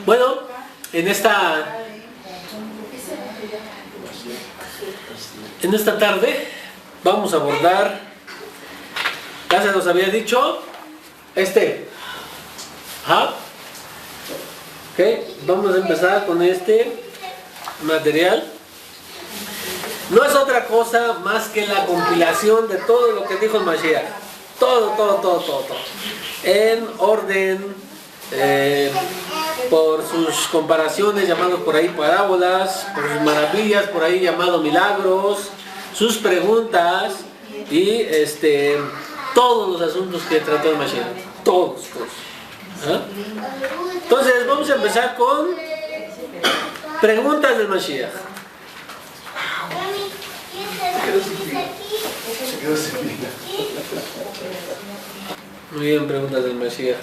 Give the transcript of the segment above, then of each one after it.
Bueno, en esta tarde vamos a abordar, ya se nos había dicho, vamos a empezar con este material. No es otra cosa más que la compilación de todo lo que dijo el Mashiach. Todo. En orden, por sus comparaciones, llamados por ahí parábolas, por sus maravillas, por ahí llamados milagros, sus preguntas y todos los asuntos que trató el Mashiach. Todos. ¿Ah? Entonces vamos a empezar con preguntas del Mashiach. Muy bien, preguntas del Mashiach.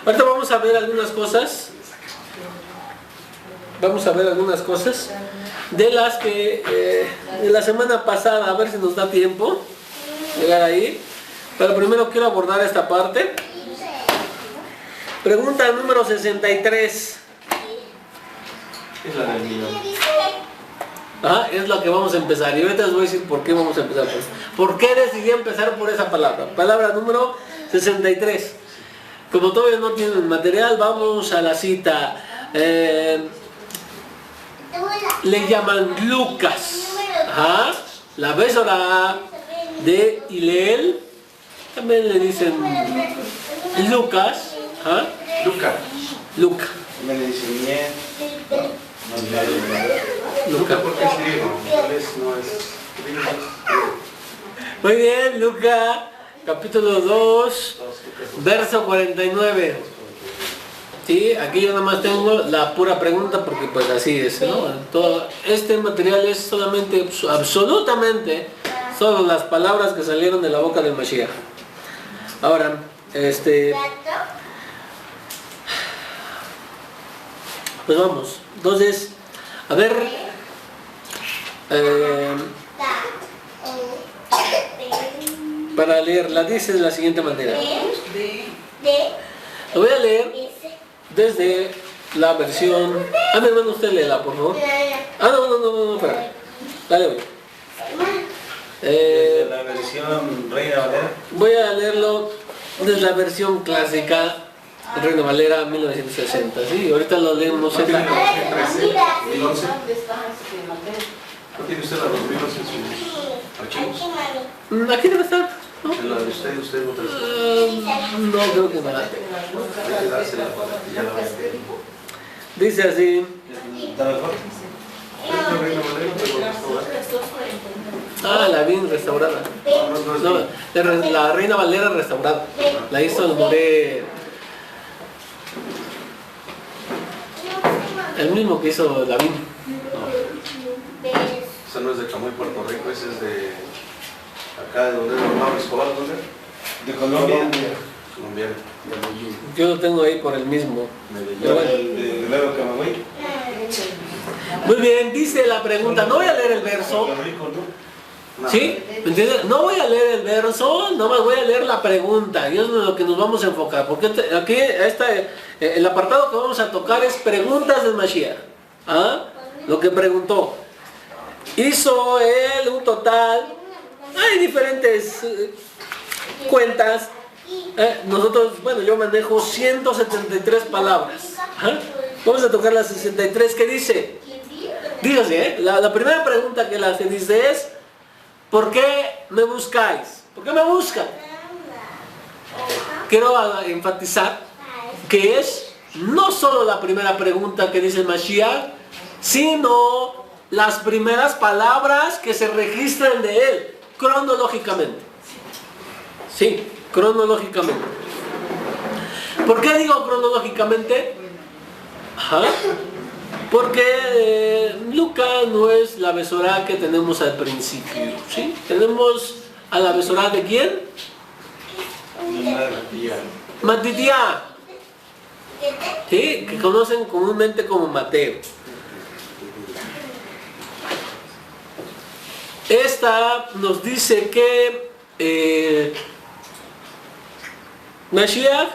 Ahorita vamos a ver algunas cosas. De las que de la semana pasada, a ver si nos da tiempo llegar ahí. Pero primero quiero abordar esta parte. Pregunta número 63. Es la del niño. Es lo que vamos a empezar. Y ahorita les voy a decir por qué vamos a empezar por eso. ¿Por qué decidí empezar por esa palabra? Palabra número 63. Como todavía no tienen material, vamos a la cita. Le llaman Lucas. La Besorá de Hillel. También le dicen Lucas. Luca. Me le dicen bien. Luca. ¿Por qué es griego? No es. Muy bien, Lucas, capítulo 2, verso 49. Sí, aquí yo nada más tengo la pura pregunta porque pues así es, ¿no? Todo este material es solamente, absolutamente, solo las palabras que salieron de la boca del Mashiach. Ahora, pues vamos. Entonces, a ver, para leerla dice de la siguiente manera. Lo voy a leer desde la versión. Mi hermano, usted léela, por favor. No, espera. Dale, voy. Desde la versión Reina Valera. Voy a leerlo desde la versión clásica Reina Valera 1960, ¿sí? Ahorita lo leemos en la... ¿No tiene usted a los libros en sus archivos? Aquí debe estar, ¿no? En la de usted no trae. No, creo que no. Hay que dársela para que ya la vean. Dice así. ¿Está mejor? ¿Es la Reina Valera? La bien restaurada. No, la Reina Valera restaurada. La hizo el Moré. El mismo que hizo Lavín. Esa no es de Camuy, Puerto Rico, ese es de acá, de donde es Pablo Escobar, ¿dónde? De Colombia. Colombiano. Yo lo tengo ahí por el mismo. De Lero Camagüey. Muy bien, dice la pregunta. No voy a leer el verso. ¿Sí? ¿Me entiendes? No voy a leer el verso, nomás voy a leer la pregunta. Y eso es lo que nos vamos a enfocar. Porque aquí el apartado que vamos a tocar es preguntas del Mashiach. Lo que preguntó. Hizo él un total. Hay diferentes cuentas. Nosotros, yo manejo 173 palabras. Vamos a tocar las 63. ¿Qué dice? Dígase, la primera pregunta que le hace dice es: ¿por qué me buscáis? ¿Por qué me buscan? Quiero enfatizar que es no solo la primera pregunta que dice el Mashiach, sino las primeras palabras que se registran de él, cronológicamente. Sí, cronológicamente. ¿Por qué digo cronológicamente? Porque Lucas no es la Besorá que tenemos al principio, ¿sí? Tenemos a la Besorá de ¿quién? Matitiá, ¿sí? Que conocen comúnmente como Mateo. Esta nos dice que Mashiach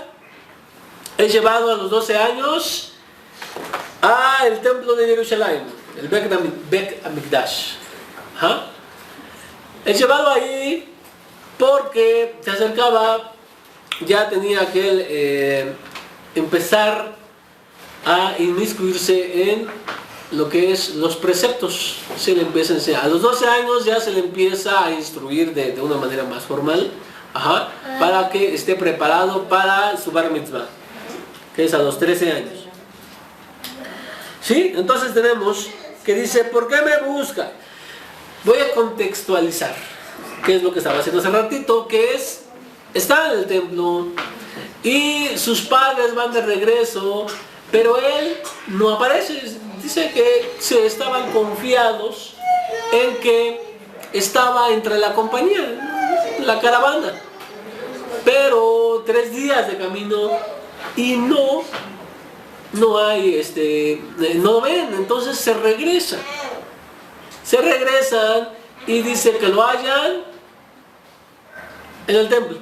es llevado a los 12 años el templo de Jerusalén, el Bet Amikdash. ¿Ah? Es llevado ahí porque se acercaba, ya tenía que empezar a inmiscuirse en lo que es los preceptos. Se le empieza a enseñar. A los 12 años ya se le empieza a instruir de una manera más formal, para que esté preparado para su bar mitzvah, que es a los 13 años. ¿Sí? Entonces tenemos que dice, ¿por qué me busca? Voy a contextualizar qué es lo que estaba haciendo hace ratito, que es, está en el templo y sus padres van de regreso, pero él no aparece. Dice que se estaban confiados en que estaba entre la compañía, la caravana, pero 3 días de camino y no hay, no lo ven. Entonces se regresan y dice que lo hallan en el templo.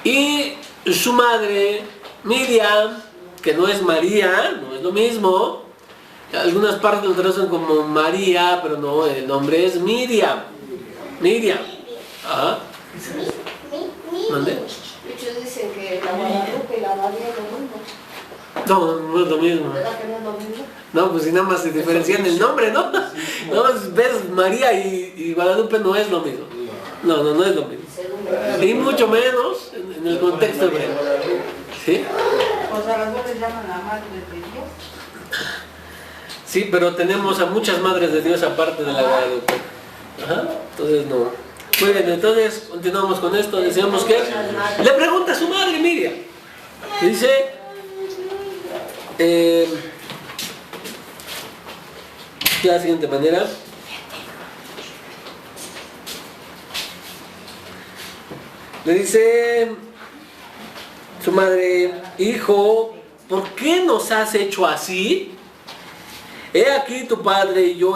Y su madre, Miriam, que no es María, no es lo mismo. Algunas partes lo traducen como María, pero no, el nombre es Miriam. Miriam. Ajá. ¿Mande? Muchos dicen que la Guadalupe y la María es lo mismo. No es lo mismo. ¿Verdad que no es lo mismo? No, pues si nada más se diferencian el nombre, ¿no? No, ves, María y Guadalupe no es lo mismo. No es lo mismo. Y mucho menos en el contexto hebreo. ¿Sí? O sea, las dos les llaman la madre de Dios. Sí, pero tenemos a muchas madres de Dios aparte de la Guadalupe. Ajá. Entonces no. Muy bien, entonces continuamos con esto. Decíamos que le pregunta a su madre Miriam. Dice, de la siguiente manera. Le dice su madre, hijo, ¿por qué nos has hecho así? He aquí tu padre y yo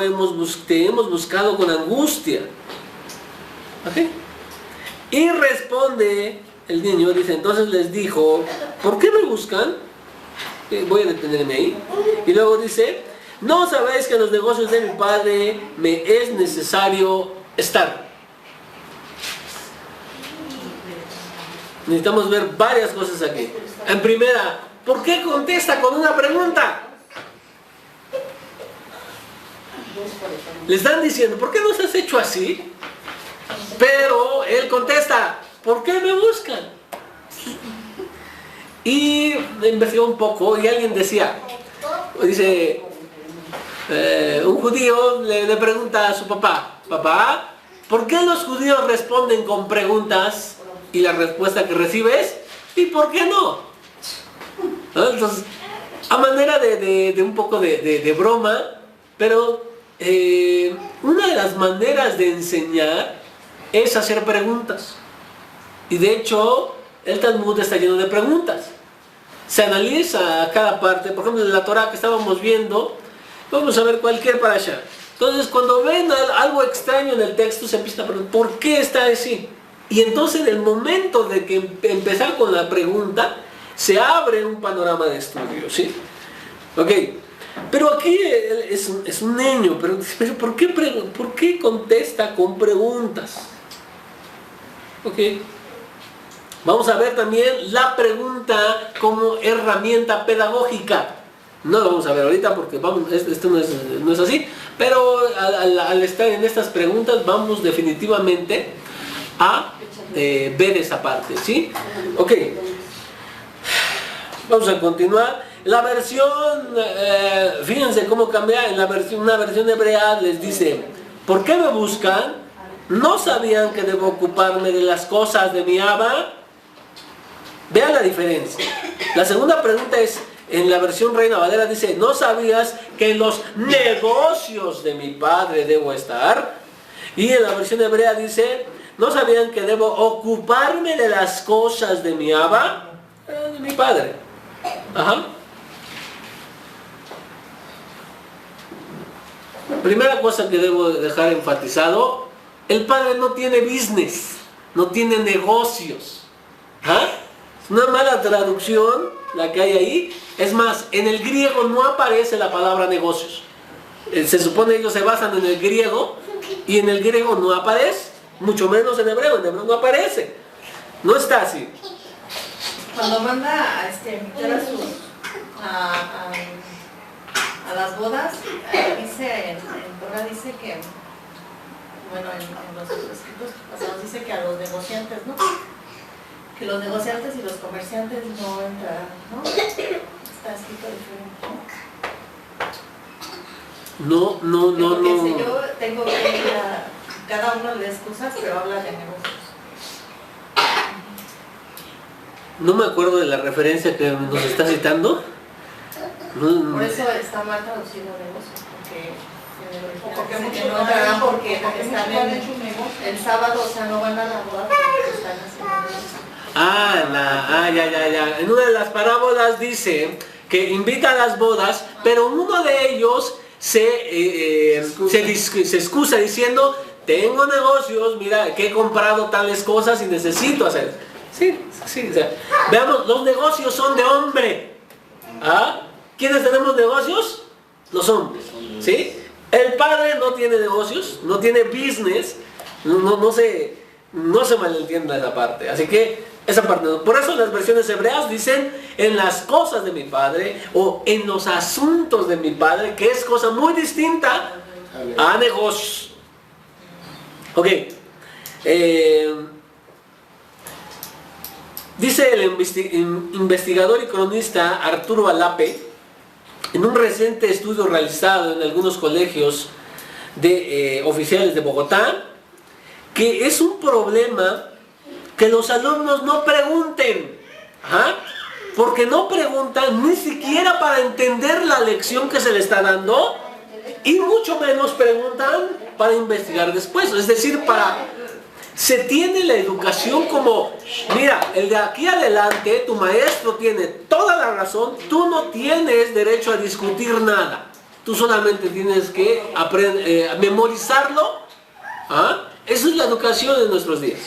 te hemos buscado con angustia. ¿Ok? Y responde el niño, dice, entonces les dijo, ¿por qué me buscan? Voy a detenerme ahí. Y luego dice, ¿no sabéis que en los negocios de mi padre me es necesario estar? Necesitamos ver varias cosas aquí. En primera, ¿por qué contesta con una pregunta? Le están diciendo, ¿por qué nos has hecho así? Pero él contesta, ¿por qué me buscan? Y investigó un poco y alguien dice, un judío le pregunta a su papá, papá, ¿por qué los judíos responden con preguntas y la respuesta que recibe es, ¿y por qué no? Entonces, a manera de un poco de broma, pero una de las maneras de enseñar es hacer preguntas. Y de hecho, el Talmud está lleno de preguntas. Se analiza cada parte. Por ejemplo, en la Torah que estábamos viendo, vamos a ver cualquier parasha. Entonces, cuando ven algo extraño en el texto, se empieza a preguntar, ¿por qué está así? Y entonces, en el momento de que empezar con la pregunta, se abre un panorama de estudio, ¿sí? Ok. Pero aquí es un niño, pero ¿por qué contesta con preguntas? Ok. Vamos a ver también la pregunta como herramienta pedagógica. No lo vamos a ver ahorita porque esto no es así, pero al estar en estas preguntas vamos definitivamente a ver esa parte, ¿sí? Ok. Vamos a continuar. La versión, fíjense cómo cambia. En una versión hebrea les dice, ¿por qué me buscan? ¿No sabían que debo ocuparme de las cosas de mi Abba? Vean la diferencia. La segunda pregunta es, en la versión Reina Valera dice, ¿no sabías que en los negocios de mi padre debo estar? Y en la versión hebrea dice, ¿no sabían que debo ocuparme de las cosas de mi Abba? De mi padre. Ajá. Primera cosa que debo dejar enfatizado, el padre no tiene business, no tiene negocios. ¿Ah? Es una mala traducción la que hay ahí. Es más, en el griego no aparece la palabra negocios. Se supone ellos se basan en el griego y en el griego no aparece, mucho menos en hebreo no aparece. No está así. Cuando manda a invitar a las bodas, dice en Torah dice que, bueno, en los escritos pasados dice que a los negociantes, ¿no? Que los negociantes y los comerciantes no entrarán, ¿no? Está escrito diferente, ¿no? No. Si yo tengo que ir a cada uno de excusas, pero habla de negocios. No me acuerdo de la referencia que nos está citando. Por eso está mal traducido negocios, porque muchos no entrarán porque están el sábado, o sea, no van a la boda porque están haciendo negocios. Ya. En una de las parábolas dice que invita a las bodas, pero uno de ellos se excusa diciendo, tengo negocios, mira, que he comprado tales cosas y necesito hacer. Sí, o sea, veamos, los negocios son de hombre. ¿Ah? ¿Quiénes tenemos negocios? Los hombres. ¿Sí? El padre no tiene negocios, no tiene business, no se malentienda esa parte. Así que esa parte no. Por eso las versiones hebreas dicen en las cosas de mi padre o en los asuntos de mi padre, que es cosa muy distinta a negocios. Ok. Dice el investigador y cronista Arturo Alape, en un reciente estudio realizado en algunos colegios de oficiales de Bogotá, que es un problema que los alumnos no pregunten, porque no preguntan ni siquiera para entender la lección que se le está dando, y mucho menos preguntan para investigar después, es decir, se tiene la educación como, mira, el de aquí adelante, tu maestro tiene toda la razón, tú no tienes derecho a discutir nada, tú solamente tienes que memorizarlo. Esa es la educación de nuestros días.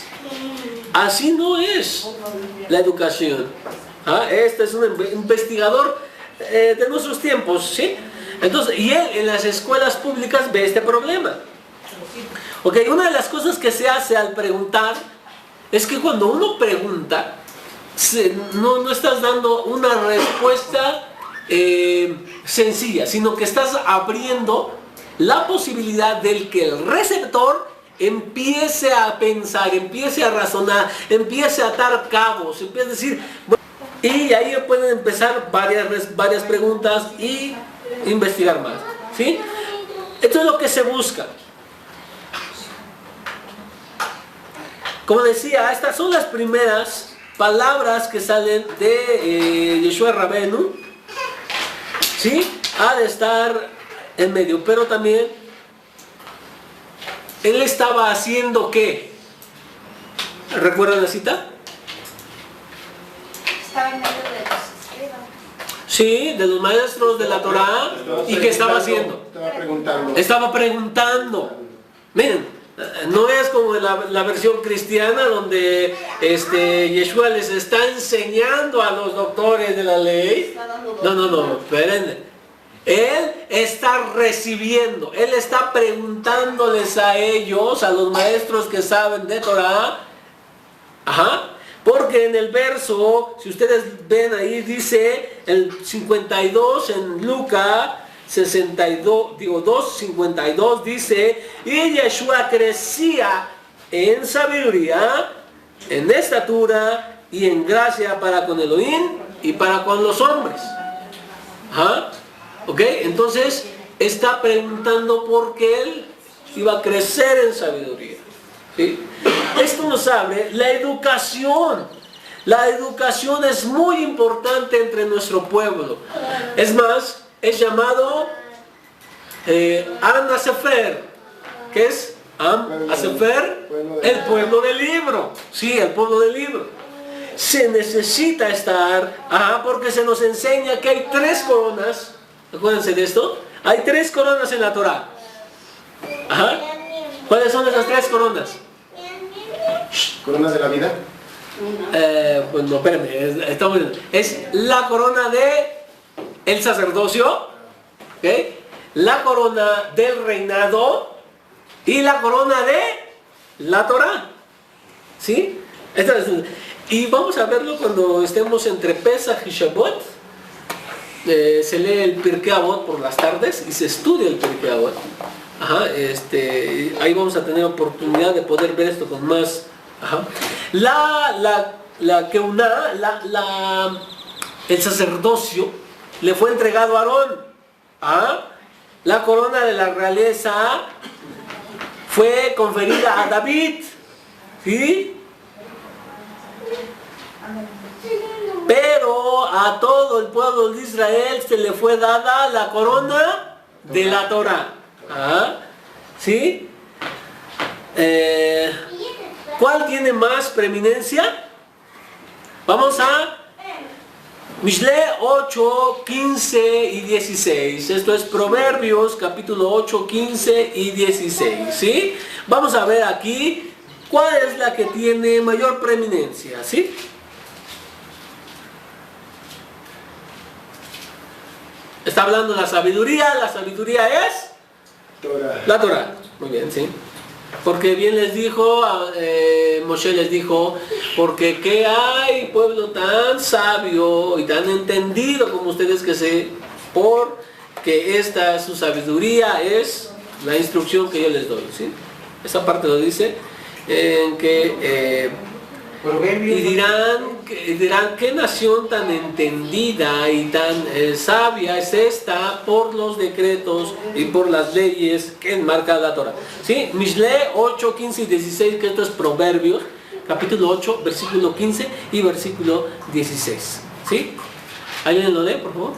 Así no es la educación. Este es un investigador de nuestros tiempos, ¿sí? Entonces, y él en las escuelas públicas ve este problema. Ok, una de las cosas que se hace al preguntar es que cuando uno pregunta, no estás dando una respuesta sencilla, sino que estás abriendo la posibilidad del que el receptor empiece a pensar, empiece a razonar, empiece a atar cabos, empiece a decir, bueno, y ahí pueden empezar varias preguntas y investigar más, ¿sí? Esto es lo que se busca. Como decía, estas son las primeras palabras que salen de Yeshua Rabenu, ¿sí? Ha de estar en medio, pero también él estaba haciendo ¿qué? ¿Recuerdan la cita? Estaba en medio de los escribas. Sí, de los maestros de la Torá. ¿Y qué estaba haciendo? Estaba preguntando. Miren, no es como la versión cristiana donde Yeshua les está enseñando a los doctores de la ley. No, espérenme. Él está recibiendo, él está preguntándoles a ellos, a los maestros que saben de Torah. Porque en el verso, si ustedes ven ahí, dice el 52 en Lucas 2:52 dice, y Yeshua crecía en sabiduría, en estatura y en gracia para con Elohim y para con los hombres. ¿Ok? Entonces está preguntando por qué él iba a crecer en sabiduría. ¿Sí? Esto nos abre la educación. La educación es muy importante entre nuestro pueblo. Es más, es llamado Am Hasefer. ¿Qué es? Am Hasefer, el pueblo del libro. Sí, el pueblo del libro. Se necesita estar, porque se nos enseña que hay 3 coronas. Acuérdense de esto. Hay 3 coronas en la Torah. ¿Cuáles son esas 3 coronas? ¿Coronas de la vida? Pues no, espérame, es la corona de el sacerdocio, ¿okay? La corona del reinado y la corona de la Torah, ¿sí? Y vamos a verlo cuando estemos entre Pesach y Shavuot. Se lee el Pirkei Avot por las tardes y se estudia el Pirkei Avot. Ajá, ahí vamos a tener oportunidad de poder ver esto con más. Ajá. La Keuná, el sacerdocio, le fue entregado a Aarón. ¿Ah? La corona de la realeza fue conferida a David. ¿Sí? Pero a todo el pueblo de Israel se le fue dada la corona de la Torah. ¿Ah? ¿Sí? ¿Cuál tiene más preeminencia? Vamos a Mishle 8, 15 y 16. Esto es Proverbios capítulo 8, 15 y 16. ¿Sí? Vamos a ver aquí cuál es la que tiene mayor preeminencia. ¿Sí? Está hablando de la sabiduría es Torah. la Torah. Muy bien, ¿sí? Porque bien les dijo, Moshe les dijo, porque ¿qué hay pueblo tan sabio y tan entendido como ustedes que sé? Porque su sabiduría es la instrucción que yo les doy, ¿sí? Esa parte lo dice, en que y dirán, ¿qué nación tan entendida y tan sabia es esta por los decretos y por las leyes que enmarca la Torah? ¿Sí? Mishle 8, 15 y 16, que esto es Proverbios, capítulo 8, versículo 15 y versículo 16. ¿Sí? ¿Alguien lo lee, por favor?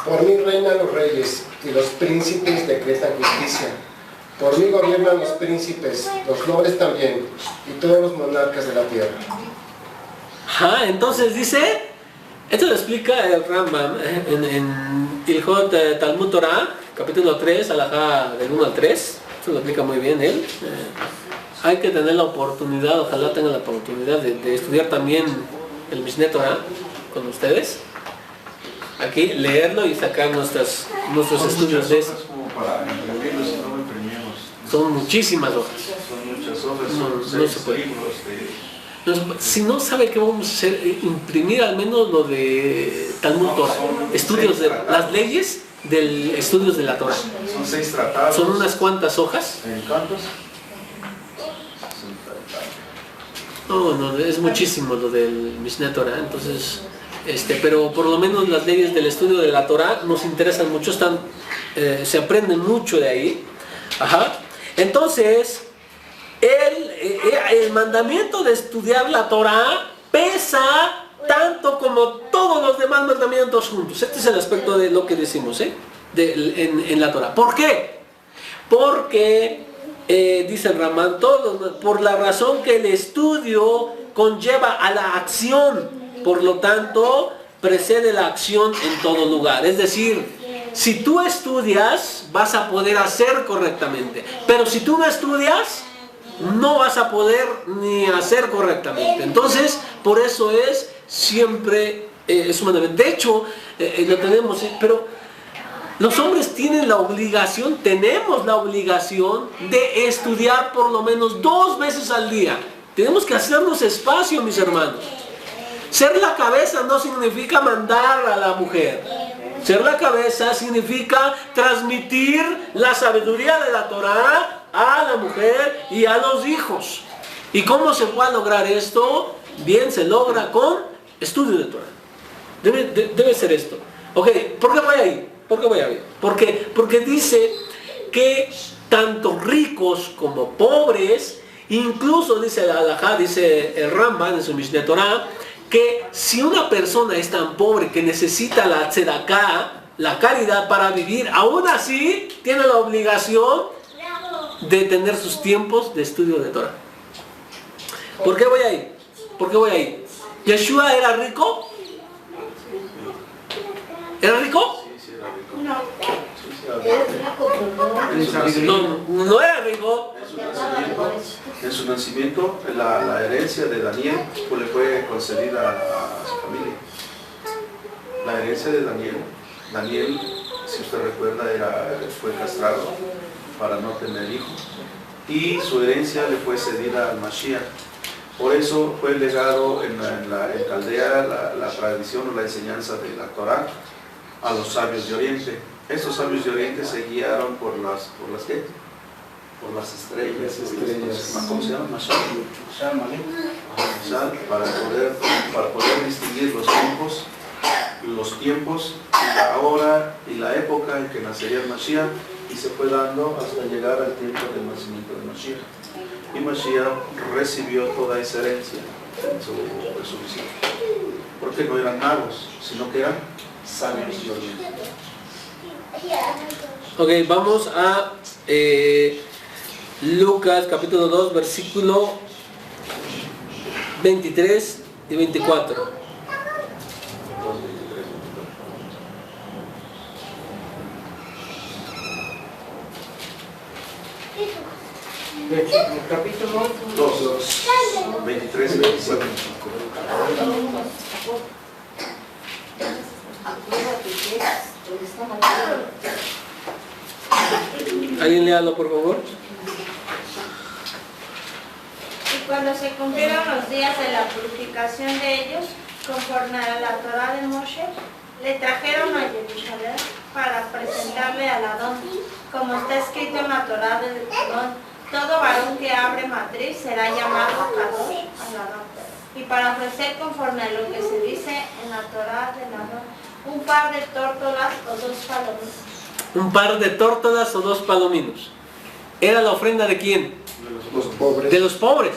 Por mí reinan los reyes y los príncipes decretan justicia. Por mí gobiernan los príncipes, los nobles también, y todos los monarcas de la tierra. Entonces dice, esto lo explica el Rambam en Ilhot Talmud Torah, capítulo 3, alajá del 1 al 3. Esto lo explica muy bien él. Hay que tener la oportunidad, ojalá tengan la oportunidad de estudiar también el Mishneh Torah con ustedes. Aquí leerlo y sacar nuestros estudios de eso. Son muchísimas hojas. Son muchas hojas, No se puede. Si no sabe qué vamos a hacer, imprimir al menos lo de Talmud Torah, estudios de las leyes del estudios de la Torah. Son 6 tratados. Son unas cuantas hojas. ¿Cuántos? No, es muchísimo lo del Mishneh Torah, entonces, pero por lo menos las leyes del estudio de la Torah nos interesan mucho, se aprenden mucho de ahí. Ajá. Entonces, el mandamiento de estudiar la Torah pesa tanto como todos los demás mandamientos juntos. Este es el aspecto de lo que decimos en la Torah. ¿Por qué? Porque, dice el Ramán, por la razón que el estudio conlleva a la acción, por lo tanto, precede la acción en todo lugar. Es decir, si tú estudias, vas a poder hacer correctamente. Pero si tú no estudias, no vas a poder ni hacer correctamente. Entonces, por eso es siempre es un mandamiento. De hecho, lo tenemos, pero los hombres tenemos la obligación de estudiar por lo menos 2 veces al día. Tenemos que hacernos espacio, mis hermanos. Ser la cabeza no significa mandar a la mujer. Ser la cabeza significa transmitir la sabiduría de la Torah a la mujer y a los hijos. ¿Y cómo se puede lograr esto? Bien, se logra con estudio de Torah. Debe ser esto. Ok, ¿por qué voy ahí? Porque dice que tanto ricos como pobres, incluso dice el Halajá, dice el Rambam en su Mishneh Torah, que si una persona es tan pobre que necesita la tzedaká, la caridad para vivir, aún así tiene la obligación de tener sus tiempos de estudio de Torah. ¿Por qué voy ahí? ¿Yeshua era rico? ¿Era rico? Sí, era rico. No. Sí, No era rico. En su nacimiento, la herencia de Daniel pues, le fue concedida a su familia. La herencia de Daniel, si usted recuerda, fue castrado para no tener hijos. Y su herencia le fue cedida al Mashiach. Por eso fue legado en Caldea la tradición o la enseñanza de la Torá a los sabios de Oriente. Estos sabios de Oriente se guiaron por las ¿qué? Por las estrellas. ¿Cómo se llama? Mashal, para poder distinguir los tiempos, la hora y la época en que nacería el Mashiach, y se fue dando hasta llegar al tiempo del nacimiento de Mashiach. Y Mashiach recibió toda esa herencia en su resurrección, porque no eran magos, sino que eran sabios de Oriente. Ok, vamos a Lucas capítulo 2, versículo 23 y 24. Capítulo 2, 23 y 27. ¿Alguien léalo, por favor? Y cuando se cumplieron los días de la purificación de ellos, conforme a la Torá de Moshe, le trajeron a Jerusalén para presentarle al Adón, como está escrito en la Torá del Adón. Todo varón que abre matriz será llamado Kadosh al Adón. Y para ofrecer conforme a lo que se dice en la Torá del Adón, un par de tórtolas o 2 palominos. Un par de tórtolas o 2 palominos. ¿Era la ofrenda de quién? los pobres. De los pobres.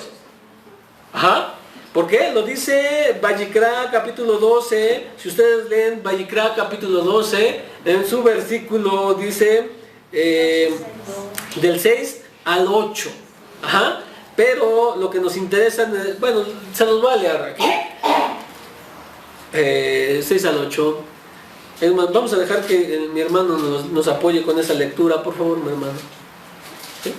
Ajá. ¿Por qué? Lo dice Vayikra capítulo 12. Si ustedes leen Vayikra capítulo 12, en su versículo dice del 6 al 8. Ajá. Pero lo que nos interesa, bueno, se los voy a leer aquí. 6 al 8. Vamos a dejar que mi hermano nos apoye con esa lectura, por favor, mi hermano. ¿Sí?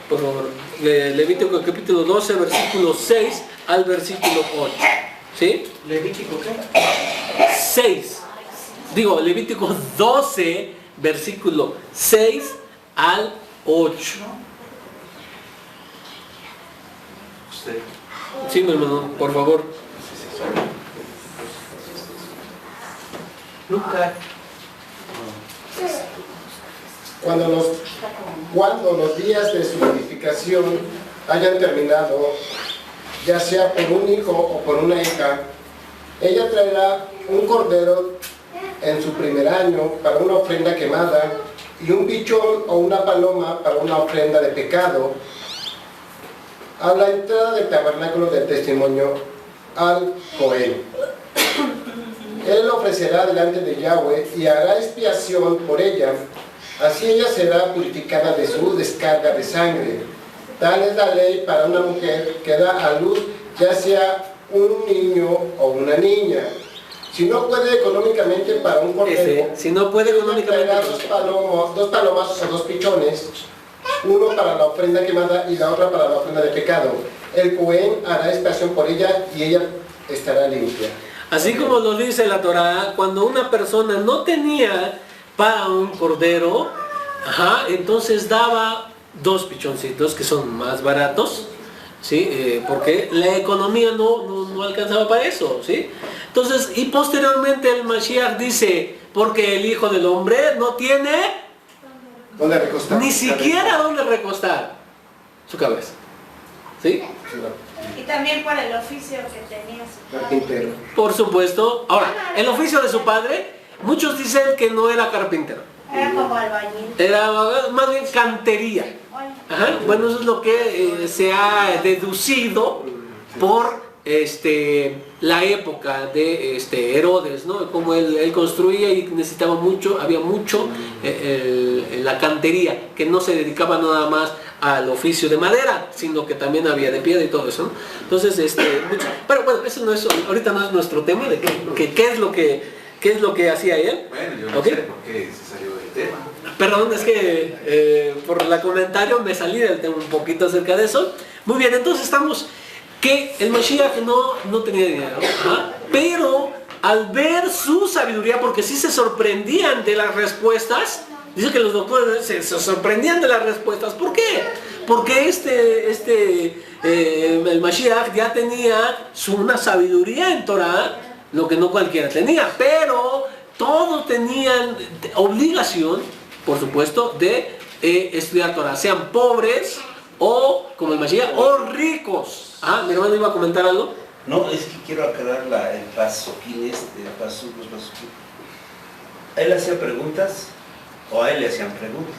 Por favor. Levítico capítulo 12, versículo 6 al versículo 8. ¿Sí? ¿Levítico qué? 6. Digo, Levítico 12, versículo 6 al 8. Usted. Sí, mi hermano, por favor. Lucas. Cuando los días de su purificación hayan terminado, ya sea por un hijo o por una hija, ella traerá un cordero en su primer año para una ofrenda quemada y un pichón o una paloma para una ofrenda de pecado a la entrada del tabernáculo del testimonio al Cohen. Él lo ofrecerá delante de Yahweh y hará expiación por ella. Así ella será purificada de su descarga de sangre. Tal es la ley para una mujer que da a luz, ya sea un niño o una niña. Si no puede económicamente para un cordero, Si no puede económicamente, traerá dos palomas o 2 pichones, uno para la ofrenda quemada y la otra para la ofrenda de pecado. El Cohen hará expiación por ella y ella estará limpia. así como lo dice la Torá, cuando una persona no tenía para un cordero, entonces daba 2 pichoncitos que son más baratos, ¿sí? Porque la economía no alcanzaba para eso, ¿sí? Entonces, y posteriormente el Mashiach dice, porque el Hijo del Hombre no tiene ¿Dónde recostar? ni siquiera dónde recostar su cabeza, ¿sí? Y también por el oficio que tenía su padre. Carpintero. Por supuesto. Ahora, el oficio de su padre, muchos dicen que no era carpintero, Era como albañil. era más bien cantería. Ajá. Bueno, eso es lo que se ha deducido por la época de Herodes, ¿no? Como él construía y necesitaba mucho, había mucho la cantería, que no se dedicaba nada más al oficio de madera, sino que también había de piedra y todo eso, ¿no? Entonces, pero bueno, eso no es, ahorita no es nuestro tema de qué es lo que qué es lo que hacía él. Bueno, yo no ¿Ok? sé por qué se salió del tema. Perdón, es que por el comentario me salí del tema un poquito acerca de eso. Muy bien, entonces estamos que el Mashiach no tenía dinero, ¿ah? Pero al ver su sabiduría, porque sí se sorprendían de las respuestas, dice que los doctores se sorprendían de las respuestas. ¿Por qué? Porque el Mashiach ya tenía una sabiduría en Torah, lo que no cualquiera tenía, pero todos tenían obligación, por supuesto, de estudiar Torah, sean pobres o, como el Mashiach, o ricos. Ah, mi hermano iba a comentar algo. No, es que quiero aclarar el pasuquín los pasuquín. ¿Él hacía preguntas o a él le hacían preguntas?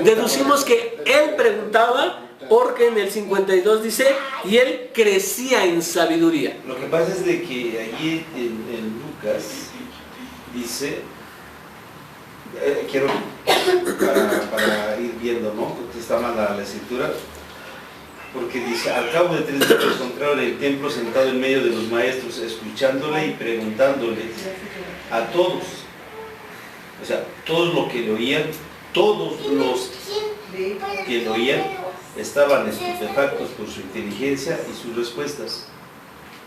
Deducimos que él preguntaba, porque en el 52 dice, y él crecía en sabiduría. Lo que pasa es de que allí en Lucas dice, quiero para ir viendo, ¿no? Porque está mal la escritura, porque dice, al cabo de 3 días lo encontraron en el templo sentado en medio de los maestros, escuchándole y preguntándole a todos. O sea, todos los que le oían, todos los que lo oían estaban estupefactos por su inteligencia y sus respuestas.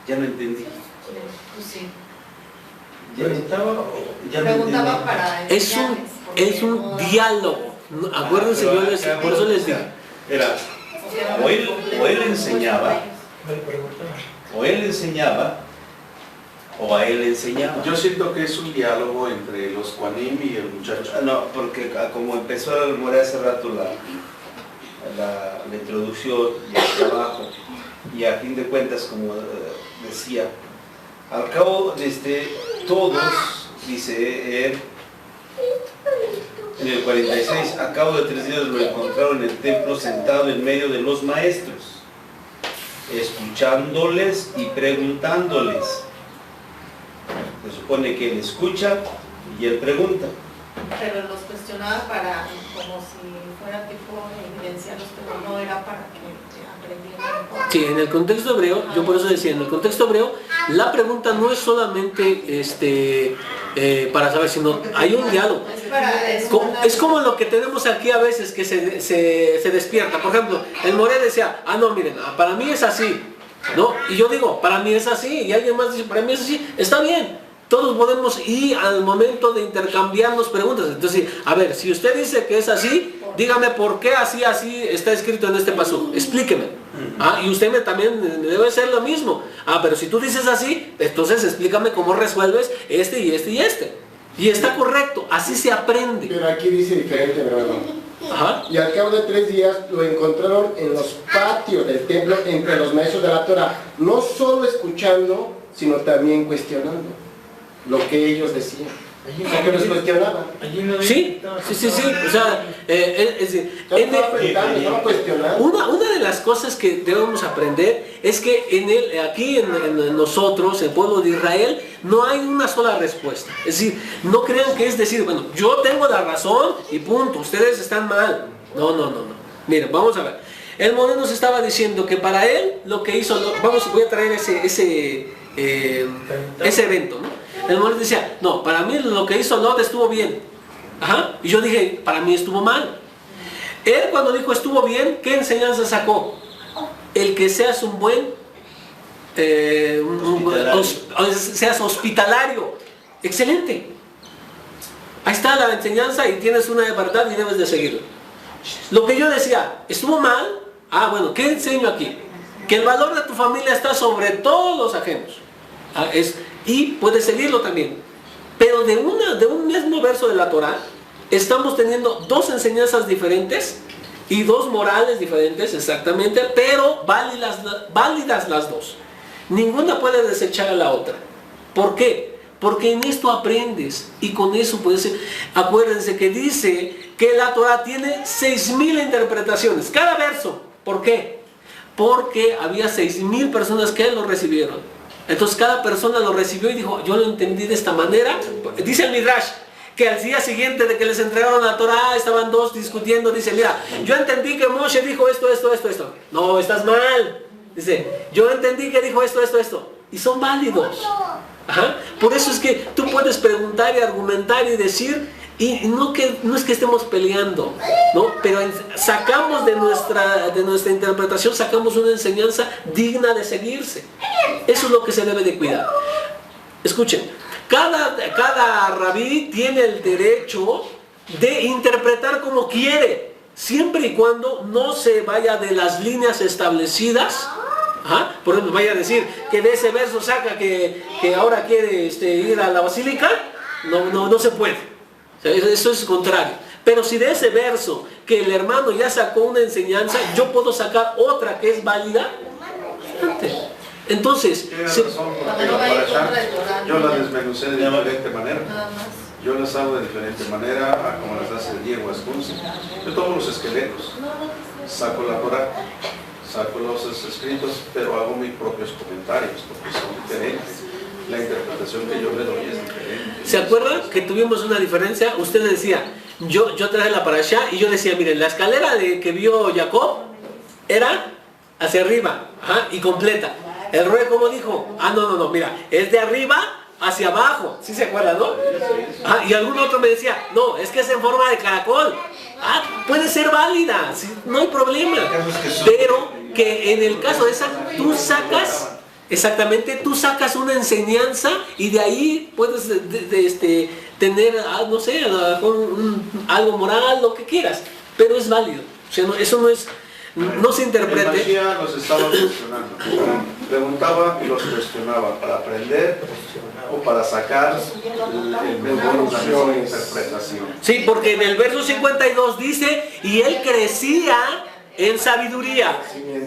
Ya no entendí. Pues sí. Ya no Preguntaba entendí. para Es un diálogo. Acuérdense, por eso les digo. Era, o él enseñaba, o a él enseñaba. Yo siento que es un diálogo entre los Juanim y el muchacho. No, porque como empezó a memoria hace rato la introducción y el trabajo, y a fin de cuentas, como decía, al cabo de todos, dice en el 46, a cabo de 3 días lo encontraron en el templo sentado en medio de los maestros, escuchándoles y preguntándoles. Se supone que él escucha y él pregunta. Pero los cuestionaba para, como si fuera tipo evidenciarlos, pero no era para que aprendieran. Sí, en el contexto hebreo, yo por eso decía, en el contexto hebreo, la pregunta no es solamente para saber, sino hay un diálogo. Es como lo que tenemos aquí a veces, que se despierta. Por ejemplo, el Moré decía, no, miren, para mí es así, ¿no? Y yo digo, para mí es así, y alguien más dice, para mí es así, está bien. Todos podemos ir al momento de intercambiarnos preguntas. Entonces, a ver, si usted dice que es así, dígame por qué así está escrito en este pasaje. Explíqueme. Y usted también debe ser lo mismo. Pero si tú dices así, entonces explícame cómo resuelves este y este y este. Y está correcto, así se aprende. Pero aquí dice diferente, hermano. Ajá. Y al cabo de 3 días lo encontraron en los patios del templo entre los maestros de la Torah, no solo escuchando, sino también cuestionando lo que ellos decían. Porque los cuestionaban. Sí. O sea, Estaba cuestionando. una de las cosas que debemos aprender es que aquí en nosotros, el pueblo de Israel, no hay una sola respuesta. Es decir, no crean que es decir, bueno, yo tengo la razón y punto, ustedes están mal. No. Miren, vamos a ver. El Moré nos estaba diciendo que para él lo que hizo, voy a traer ese evento, ¿no? El Moré decía, no, para mí lo que hizo Lot estuvo bien. Y yo dije, para mí estuvo mal. Él cuando dijo estuvo bien, ¿qué enseñanza sacó? El que seas un buen, seas hospitalario. Excelente. Ahí está la enseñanza y tienes una verdad y debes de seguirlo. Lo que yo decía, ¿estuvo mal? Bueno, ¿qué enseño aquí? Que el valor de tu familia está sobre todos los ajenos. Y puedes seguirlo también. Pero de un mismo verso de la Torah, estamos teniendo 2 enseñanzas diferentes y 2 morales diferentes, exactamente, pero válidas las 2. Ninguna puede desechar a la otra. ¿Por qué? Porque en esto aprendes y con eso puedes ser. Acuérdense que dice que la Torah tiene 6,000 interpretaciones, cada verso. ¿Por qué? Porque había 6,000 personas que lo recibieron. Entonces cada persona lo recibió y dijo, yo lo entendí de esta manera. Dice el Midrash que al día siguiente de que les entregaron la Torah, estaban 2 discutiendo. Dice, mira, yo entendí que Moshe dijo esto. No, estás mal. Dice, yo entendí que dijo esto, esto, esto. Y son válidos. Ajá. Por eso es que tú puedes preguntar y argumentar y decir, y no es que estemos peleando, ¿no? Pero sacamos de nuestra interpretación, sacamos una enseñanza digna de seguirse. Eso es lo que se debe de cuidar. Escuchen, cada rabí tiene el derecho de interpretar como quiere, siempre y cuando no se vaya de las líneas establecidas. Ajá. Por ejemplo, vaya a decir que de ese verso saca que ahora quiere ir a la basílica, no se puede. O sea, eso es contrario. Pero si de ese verso que el hermano ya sacó una enseñanza, yo puedo sacar otra que es válida. Entonces, razón, porque yo la desmenucé de diferente manera. Yo las hago de diferente manera a como las hace Diego Ascunzi. Yo tomo los esqueletos, saco la Torah, saco los escritos, pero hago mis propios comentarios porque son diferentes. La interpretación que yo le doy es diferente. ¿Se acuerdan que tuvimos una diferencia? Usted decía, yo traje la parashá y yo decía, miren, la escalera que vio Jacob era hacia arriba, ajá, y completa. El Roe, ¿cómo dijo? No, mira, es de arriba hacia abajo. ¿Sí se acuerdan, no? Ah, y algún otro me decía, no, es que es en forma de caracol. Puede ser válida, ¿sí? No hay problema. Pero que en el caso de esa, tú sacas, exactamente, tú sacas una enseñanza y de ahí puedes tener, no sé, algo moral, lo que quieras. Pero es válido. O sea, eso no es... No se interprete. El Mashiach los estaba cuestionando. Preguntaba y los cuestionaba para aprender o para sacar el mejor una interpretación. Sí, porque en el verso 52 dice, y él crecía en sabiduría.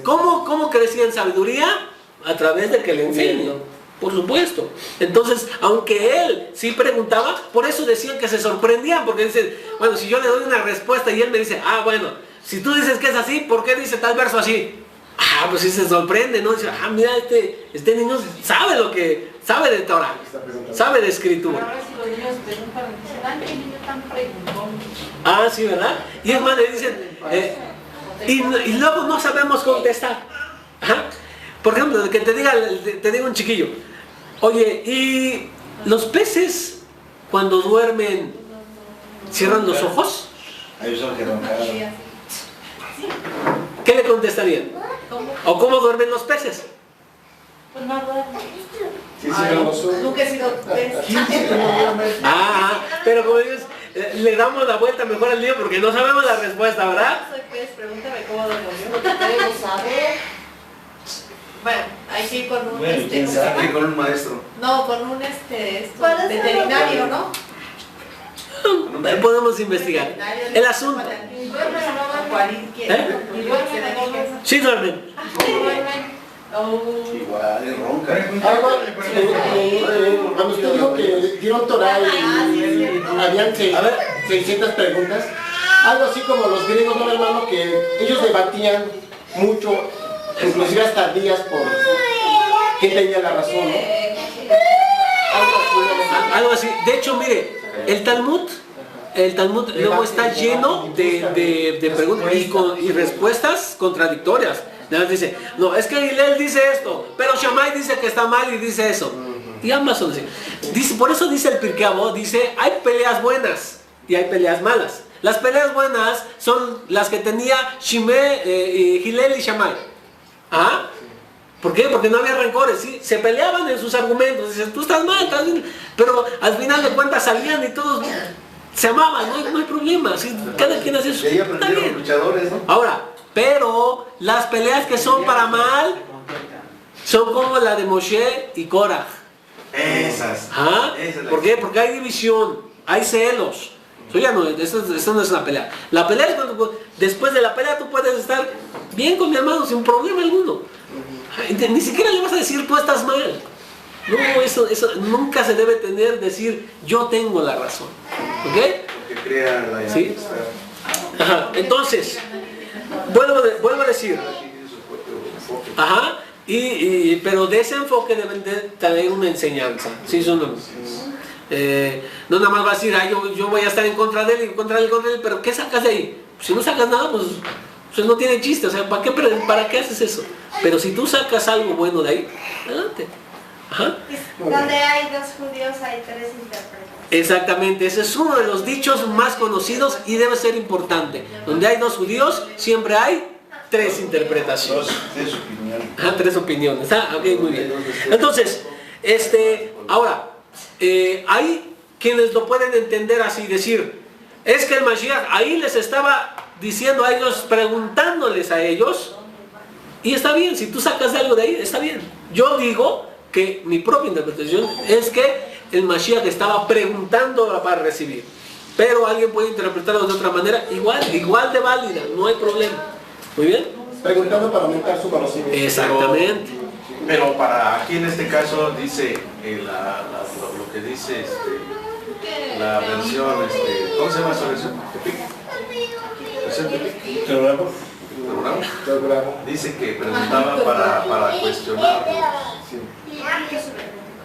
¿Cómo crecía en sabiduría? A través de que le enseño. Por supuesto. Entonces, aunque él sí preguntaba, por eso decían que se sorprendían, porque dicen, bueno, si yo le doy una respuesta y él me dice, bueno, si tú dices que es así, ¿por qué dice tal verso así? Pues sí se sorprende, ¿no? Dice, mira, este niño sabe de Torah, sabe de escritura. Ahora si los niños preguntan, dicen, ¡ay, qué niño tan preguntón! Sí, ¿verdad? Y es más, le dicen, y luego no sabemos contestar. Ajá. Por ejemplo, que te diga un chiquillo, oye, ¿y los peces cuando duermen cierran los ojos? ¿Qué le contestarían? ¿O cómo duermen los peces? Pues no duerme. Nunca he sido pez. Pero como dices, le damos la vuelta mejor al niño porque no sabemos la respuesta, ¿verdad? Soy pez, pregúntame cómo duermo yo. Porque queremos saber. Bueno, aquí con un ¿quién sabe? Aquí con un maestro. No, con un veterinario, ¿no? Podemos investigar. El asunto. Sí duermen. Igual, es ronca. Cuando usted dijo que dieron Torah y habían 600 preguntas, algo así como los griegos, ¿no, hermano? Que ellos debatían mucho, inclusive hasta días por quién tenía la razón, ¿no? Algo así. De hecho, mire, el Talmud luego está lleno de preguntas y respuestas contradictorias. Dice, no, es que Hillel dice esto, pero Shammai dice que está mal y dice eso. Y ambas son así. Por eso dice el Pirkei Avot, dice, hay peleas buenas y hay peleas malas. Las peleas buenas son las que tenía Hillel y Shammai. ¿Por qué? Porque no había rencores, ¿sí? Se peleaban en sus argumentos, dicen, tú estás mal, pero al final de cuentas salían y todos se amaban, no hay problema, ¿sí? Cada quien hace su... Y ahí aprendieron luchadores, ¿no? Ahora, pero las peleas que son para mal son como la de Moshe y Korah. Esas. ¿Por qué? Porque hay división, hay celos. Esto no es una pelea. La pelea es cuando después de la pelea tú puedes estar bien con mi hermano sin problema alguno. Ni siquiera le vas a decir tú estás mal. No, eso nunca se debe decir yo tengo la razón. ¿Ok? Porque crea la ¿sí? Entonces, vuelvo a decir. Pero de ese enfoque deben de tener una enseñanza. ¿Sí? No nada más va a decir, yo voy a estar en contra de él y contra él, pero ¿qué sacas de ahí? Si no sacas nada, pues no tiene chiste. O sea, ¿para qué haces eso? Pero si tú sacas algo bueno de ahí, adelante. Ajá. Donde hay dos judíos hay tres intérpretes. Exactamente, ese es uno de los dichos más conocidos y debe ser importante. Donde hay dos judíos, siempre hay tres interpretaciones. Tres opiniones. Ajá, tres opiniones. Ah, ok, muy bien. Entonces, ahora, hay quienes lo pueden entender así, decir, es que el Mashiach ahí les estaba diciendo a ellos, preguntándoles a ellos, y está bien, si tú sacas algo de ahí, está bien. Yo digo que mi propia interpretación es que el Mashiach estaba preguntando para recibir, pero alguien puede interpretarlo de otra manera, igual de válida, no hay problema. Muy bien. Preguntando para aumentar su conocimiento. Exactamente. Pero para aquí en este caso dice lo que dice la versión, ¿cómo se llama esa versión? ¿Tepic? ¿Versión Tepic? ¿Tebravo? Dice que preguntaba para cuestionar.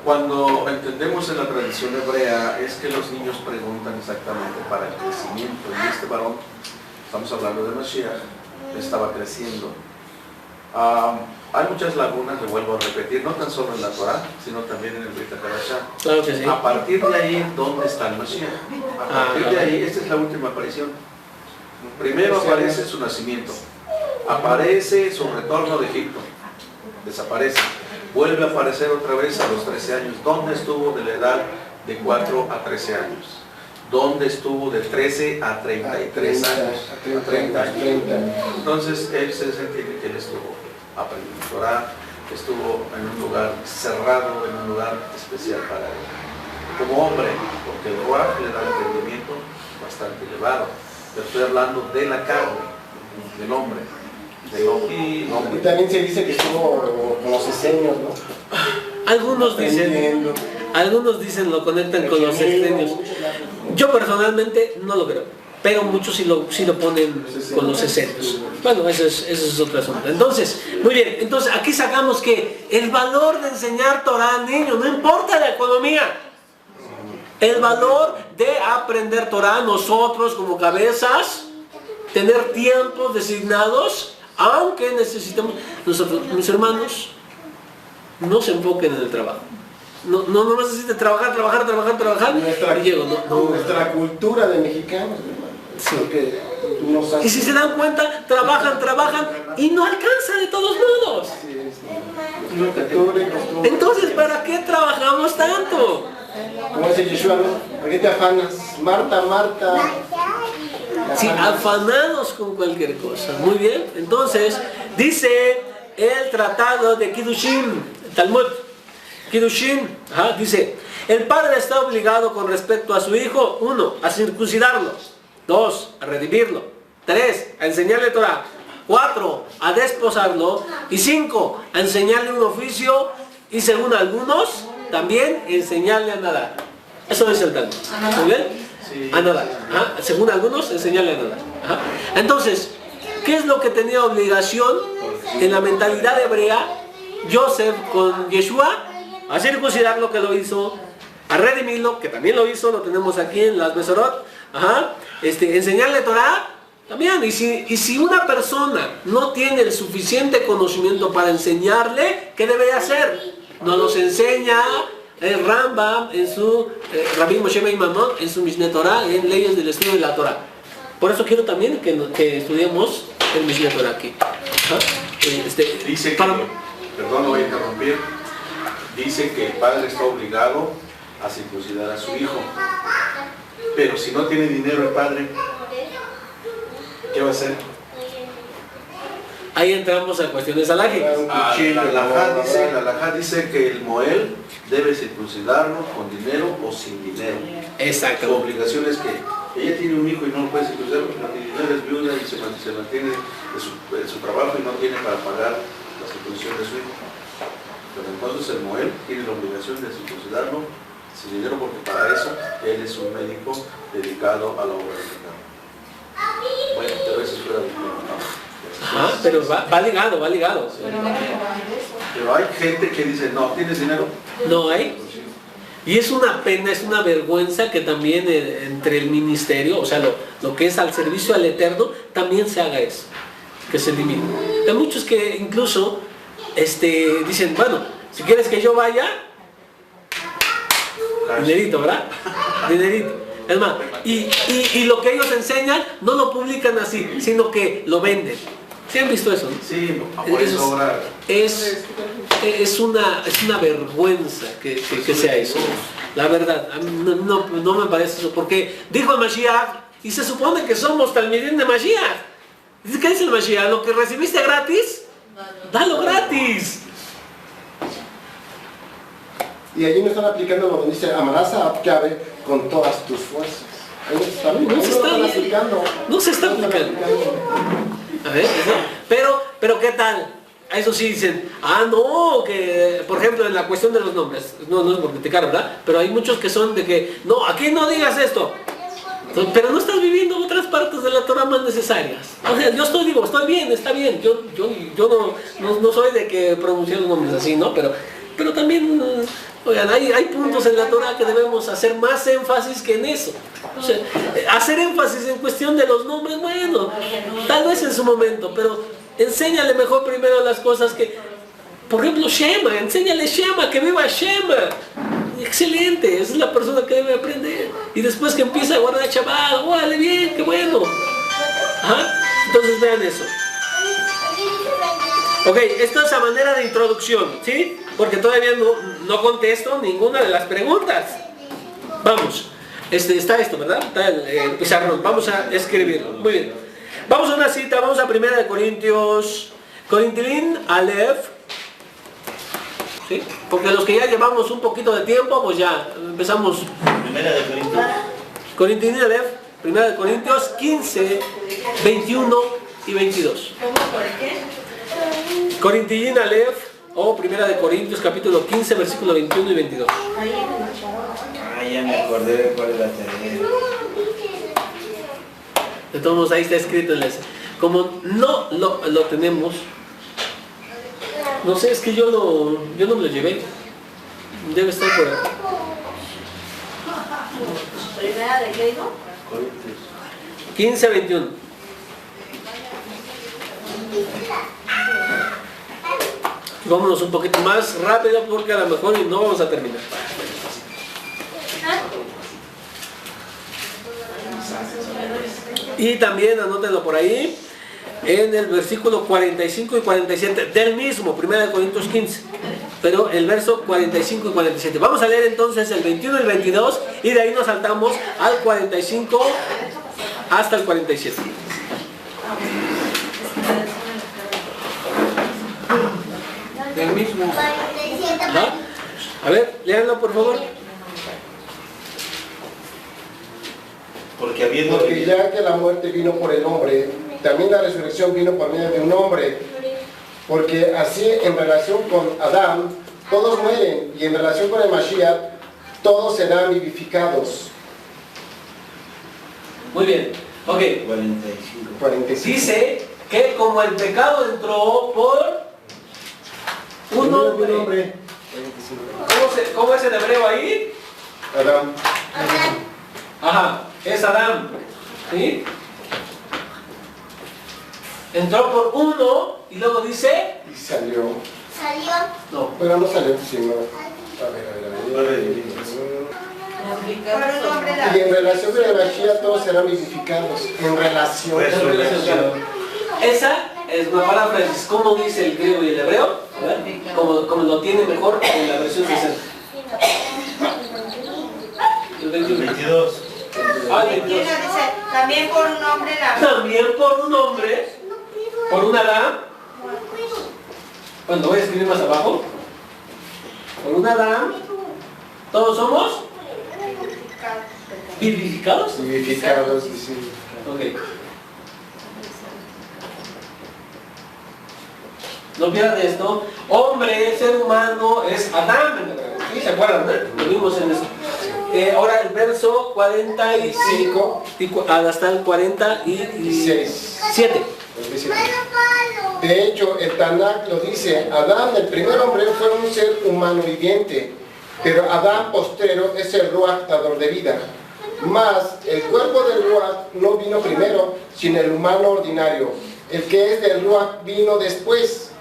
Cuando entendemos en la tradición hebrea es que los niños preguntan exactamente para el crecimiento. Y este varón, estamos hablando de Mashiach, estaba creciendo. Hay muchas lagunas, le vuelvo a repetir, no tan solo en la Torah, sino también en el Brit HaDashah. Claro que sí. A partir de ahí, ¿dónde está el Mashiach? A partir de ahí, esta es la última aparición. Primero aparece su nacimiento, aparece su retorno de Egipto, desaparece, vuelve a aparecer otra vez a los 13 años. ¿Dónde estuvo de la edad de 4 a 13 años? ¿Dónde estuvo de 13 a 33 años? A 30 años. Entonces, él se entiende que él estuvo aprendiendo Torah, estuvo en un lugar cerrado, en un lugar especial para él. Como hombre, porque el Ruach le da un entendimiento bastante elevado. Pero estoy hablando de la carne, del hombre. Y también se dice que estuvo con los esenios, ¿no? Algunos dicen lo conectan con los esenios. Yo personalmente no lo creo, pero muchos sí lo ponen con los esenios. Bueno, ese es otro asunto. Entonces, muy bien, entonces aquí sacamos que el valor de enseñar Torah al niño, no importa la economía. El valor de aprender Torah, nosotros como cabezas, tener tiempos designados, aunque necesitemos, nosotros, mis hermanos, no se enfoquen en el trabajo. No nomás necesite trabajar, Nuestra cultura de mexicanos, hermano. Y si se dan cuenta, trabajan y no alcanza de todos modos. Entonces, ¿para qué trabajamos tanto? Como dice Yeshua, ¿no? ¿Por qué te afanas? Marta. Sí, afanados con cualquier cosa. Muy bien. Entonces, dice el tratado de Kiddushin, Talmud. Kiddushin, dice, el padre está obligado con respecto a su hijo, 1, a circuncidarlo, 2, a redimirlo, 3, a enseñarle Torah, 4, a desposarlo, y 5, a enseñarle un oficio, y según algunos, también enseñarle a nadar. Eso es el Talmud. ¿Muy bien? Sí. A nadar. Según algunos, enseñarle a nadar. Entonces, ¿qué es lo que tenía obligación en la mentalidad hebrea Yosef con Yeshua? A circuncidar lo que lo hizo, a redimirlo, que también lo hizo, lo tenemos aquí en las Besorot, enseñarle Torah, también. Y si una persona no tiene el suficiente conocimiento para enseñarle, ¿qué debe hacer? Nos los enseña el Rambam en su Rabbi Moshe Maimon, en su Mishneh Torah, en Leyes del Estudio de la Torah. Por eso quiero también que estudiemos el Mishneh Torah aquí. Dice que, perdón, lo voy a interrumpir, dice que el padre está obligado a circuncidar a su hijo, pero si no tiene dinero el padre, ¿qué va a hacer? Ahí entramos a cuestiones alágicas. La halajá dice que el moel debe circuncidarlo con dinero o sin dinero. Exacto. Su obligación es que ella tiene un hijo y no lo puede circuncidar porque no tiene dinero, es viuda y se mantiene de su trabajo y no tiene para pagar la circuncisión de su hijo. Pero entonces el moel tiene la obligación de circuncidarlo sin dinero porque para eso él es un médico dedicado a la obra del pecado. Bueno, pero eso es fuera del tema, ¿no? Pero va ligado. Sí. Pero hay gente que dice, no, ¿tienes dinero? No hay. Y es una pena, es una vergüenza que también entre el ministerio, o sea, lo que es al servicio al Eterno, también se haga eso, que se elimine. Hay muchos que incluso dicen, bueno, si quieres que yo vaya, dinerito, ¿verdad? Dinerito. Es más, y lo que ellos enseñan no lo publican así, sino que lo venden. ¿Sí han visto eso? ¿No? Sí, por eso ahora... Es una vergüenza que sea eso. La verdad, a mí no me parece eso. Porque dijo el Mashiach, y se supone que somos talmidín de Mashiach. ¿Qué dice el Mashiach? Lo que recibiste gratis, dalo gratis. Y allí no están aplicando lo que dice, amarás a Yahvé con todas tus fuerzas. No se está aplicando. A ver, pero ¿qué tal? A eso sí dicen, no, que por ejemplo en la cuestión de los nombres, no es por criticar, ¿verdad? Pero hay muchos que son de que, no, aquí no digas esto. Pero no estás viviendo otras partes de la Torah más necesarias. O sea, yo estoy bien, está bien. Yo no soy de que pronuncie los nombres así, ¿no? Pero también, oigan, hay puntos en la Torah que debemos hacer más énfasis que en eso. O sea, hacer énfasis en cuestión de los nombres, bueno, tal vez en su momento, pero enséñale mejor primero las cosas que, por ejemplo, Shema, enséñale Shema, que viva Shema. Excelente, esa es la persona que debe aprender. Y después que empieza a guardar Shabbat, órale bien, qué bueno. Ajá. Entonces vean eso. Ok, esto es a manera de introducción, ¿sí? Porque todavía no contesto ninguna de las preguntas. Vamos, está esto, ¿verdad? Está el pizarrón, vamos a escribirlo. Muy bien. Vamos a una cita, vamos a 1 Corintios, Corintilín, Aleph. ¿Sí? Porque los que ya llevamos un poquito de tiempo, pues ya empezamos. 1 Corintios. Corintilín, Aleph, 1 Corintios 15, 21 y 22. ¿Cómo? ¿Por qué? Corintilín, Aleph, o 1 Corintios capítulo 15, versículo 21 y 22. Ya me acordé de cuál es la tarea. De todos modos, ahí está escrito en ese. Como no lo tenemos, no sé, es que yo no me lo llevé. Debe estar por ahí. ¿Primera de qué dijo? 15, 21. Vámonos un poquito más rápido porque a lo mejor no vamos a terminar. Y también anótenlo por ahí en el versículo 45 y 47 del mismo 1 Corintios 15, pero el verso 45 y 47. Vamos a leer entonces el 21 y el 22 y de ahí nos saltamos al 45 hasta el 47. Del mismo. ¿Ah? A ver, léanlo por favor. Porque ya que la muerte vino por el hombre, también la resurrección vino por medio de un hombre. Porque así en relación con Adán, todos mueren, y en relación con el Mashiach, todos serán vivificados. Muy bien, ok. 45. Dice que como el pecado entró por un hombre. ¿Cómo es en hebreo ahí? Adán. Ajá, es Adán. ¿Sí? Entró por uno y luego dice... Y salió. No. Bueno, no salió, sino... A ver. Y en relación con el Mashiach todos serán vivificados. En relación. Esa es una palabra, es como dice el griego y el hebreo, ¿verdad? Como lo tiene mejor en la versión 60. El 22. Ah, el 22. Dice, también por un hombre También por un hombre, por un Adán. Bueno, voy a escribir más abajo. Por un Adán, todos somos vivificados. Vivificados, sí. Ok. No pierdan esto. Hombre, ser humano es Adán en hebreo. ¿Sí? ¿Se acuerdan? Lo vimos en eso. Ahora el verso 45 hasta el 47. De hecho, el Tanakh lo dice, Adán, el primer hombre, fue un ser humano viviente, pero Adán postrero es el Ruach dador de vida. Mas el cuerpo del Ruach no vino primero, sino el humano ordinario. El que es del Ruach vino después.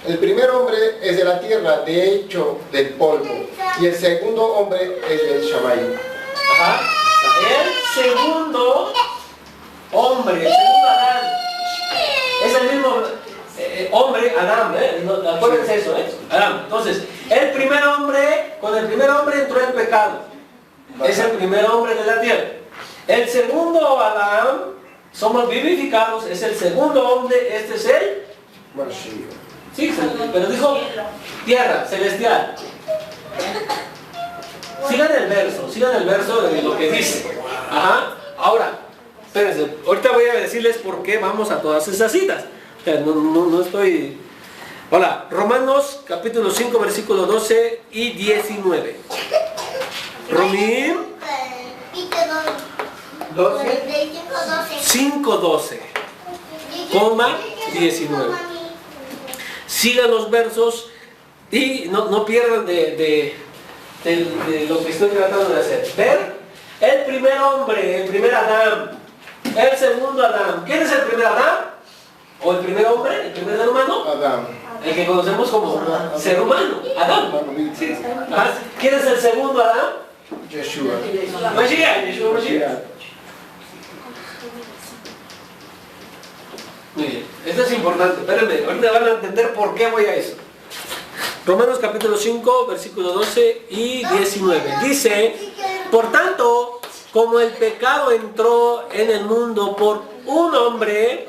El primer hombre es de la tierra, de hecho del polvo, y el segundo hombre es del Shammai. Ajá. El segundo hombre, el segundo Adán, es el mismo hombre, Adán, no, acuérdense eso, Adán. Entonces, el primer hombre, con el primer hombre entró el pecado. Es el primer hombre de la tierra. El segundo Adán, somos vivificados, es el segundo hombre, este es el... Sí, pero dijo tierra, celestial. Sigan el verso de lo que dice. Ajá. Ahora, espérense, ahorita voy a decirles por qué vamos a todas esas citas. O sea, no estoy... Hola, Romanos capítulo 5, versículo 12 y 19. Romín 5:12, coma 19. Sigan los versos y no pierdan de lo que estoy tratando de hacer. Ver el primer hombre, el primer Adán, el segundo Adán. ¿Quién es el primer Adán? ¿O el primer hombre, el primer ser humano? Adán. El que conocemos como ser humano, Adán. Sí. ¿Quién es el segundo Adán? Yeshua. Yeshua Mashiach. Muy bien, esto es importante, espérenme, ahorita van a entender por qué voy a eso. Romanos capítulo 5, versículo 12 y 19. Dice, por tanto, como el pecado entró en el mundo por un hombre,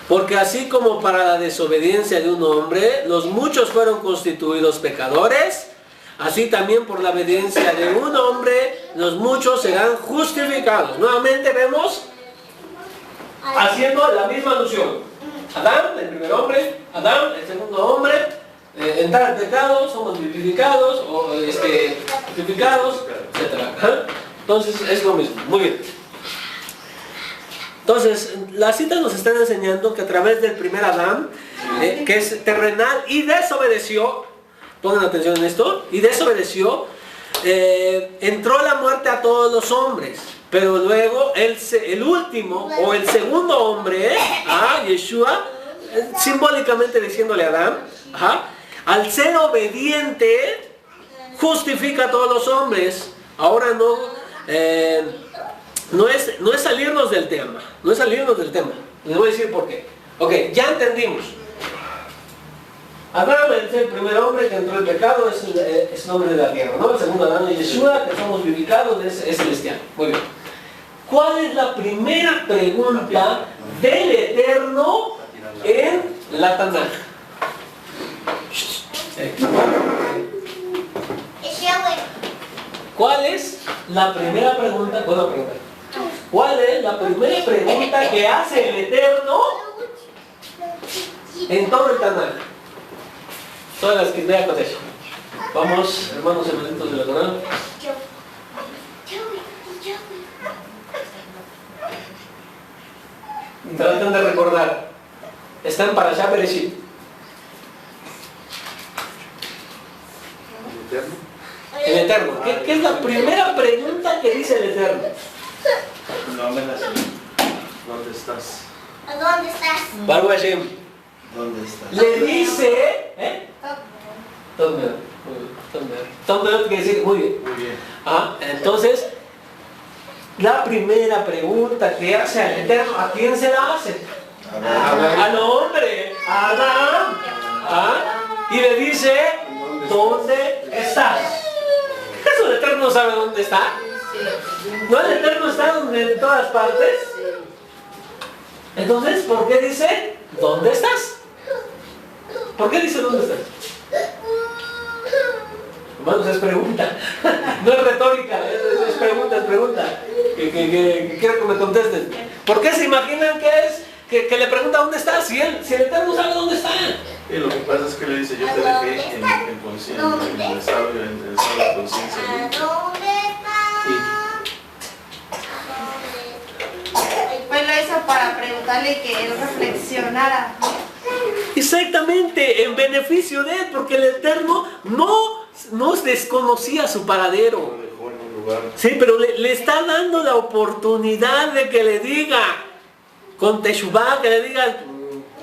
porque así como para la desobediencia de un hombre, los muchos fueron constituidos pecadores, así también por la obediencia de un hombre, los muchos serán justificados. Nuevamente vemos haciendo la misma alusión. Adán, el primer hombre, Adán, el segundo hombre, entrar al pecado, somos vivificados, o justificados, etc. Entonces es lo mismo. Muy bien. Entonces, las citas nos están enseñando que a través del primer Adán, que es terrenal y desobedeció, pongan atención en esto, y desobedeció, entró la muerte a todos los hombres. Pero luego el último o el segundo hombre, Yeshua, simbólicamente diciéndole a Adán, al ser obediente, justifica a todos los hombres. Ahora no es salirnos del tema, no es salirnos del tema. Les voy a decir por qué. Ok, ya entendimos. Adán es el primer hombre que entró en pecado, es el hombre de la tierra, ¿no? El segundo Adán es Yeshua, que somos vivificados, es celestial. Muy bien. ¿Cuál es la primera pregunta del Eterno en la Tanaj? ¿Cuál es la primera pregunta? Buena pregunta. ¿Cuál es la primera pregunta que hace el Eterno en todo el Tanaj? Todas las que vea con eso. Vamos, hermanos hermanitos de la Torah. Tratan de recordar. Está en Parashá Bereshit. El Eterno. ¿Qué es la primera pregunta que dice el Eterno? No me la sé. ¿Dónde estás? ¿Dónde estás? Baruch Hashem. ¿Dónde estás? Le dice, Tomber quiere decir muy bien. Muy bien. Entonces, la primera pregunta que hace al Eterno, ¿a quién se la hace? Al hombre, a Adán. Y le dice, ¿dónde estás? ¿Acaso el Eterno sabe dónde está? ¿No el Eterno está en todas partes? Entonces, ¿por qué dice, ¿dónde estás? ¿Por qué dice, ¿dónde estás? Hermanos, es pregunta. No es retórica, es pregunta. Que quiero que me contesten. ¿Por qué se imaginan que le pregunta dónde está? Si el Eterno sabe dónde está. Y lo que pasa es que le dice, yo te dejé en conciencia, en el estado de conciencia. Pues lo hizo para preguntarle que él reflexionara. Exactamente, en beneficio de él, porque el Eterno no desconocía su paradero. Lo dejó en un lugar. Sí, pero le está dando la oportunidad de que le diga, con Teshuvah, que le diga,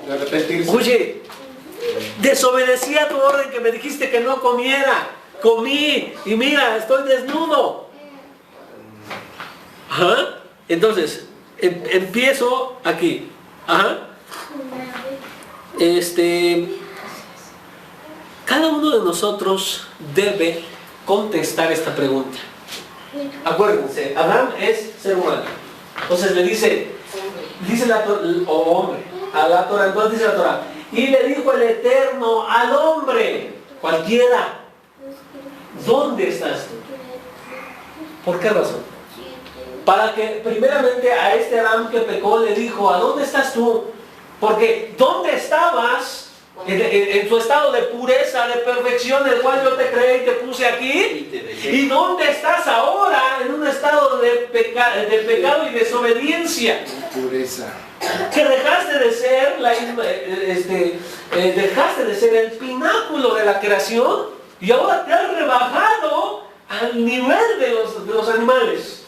De arrepentirse. oye, Desobedecí a tu orden que me dijiste que no comiera. Comí y mira, estoy desnudo. Ajá. Entonces, empiezo aquí. Ajá. Cada uno de nosotros debe contestar esta pregunta. Acuérdense, Adán es ser humano. Entonces le dice la Torah, o hombre, a la Torah, entonces dice la Torah, y le dijo el Eterno al hombre, cualquiera, ¿dónde estás tú? ¿Por qué razón? Para que primeramente a este Adán que pecó le dijo, ¿a dónde estás tú? Porque ¿dónde estabas? En tu estado de pureza, de perfección, el cual yo te creé y te puse aquí. ¿Y dónde estás ahora? En un estado de pecado y desobediencia. Pureza. Que dejaste de ser dejaste de ser el pináculo de la creación y ahora te has rebajado al nivel de los animales.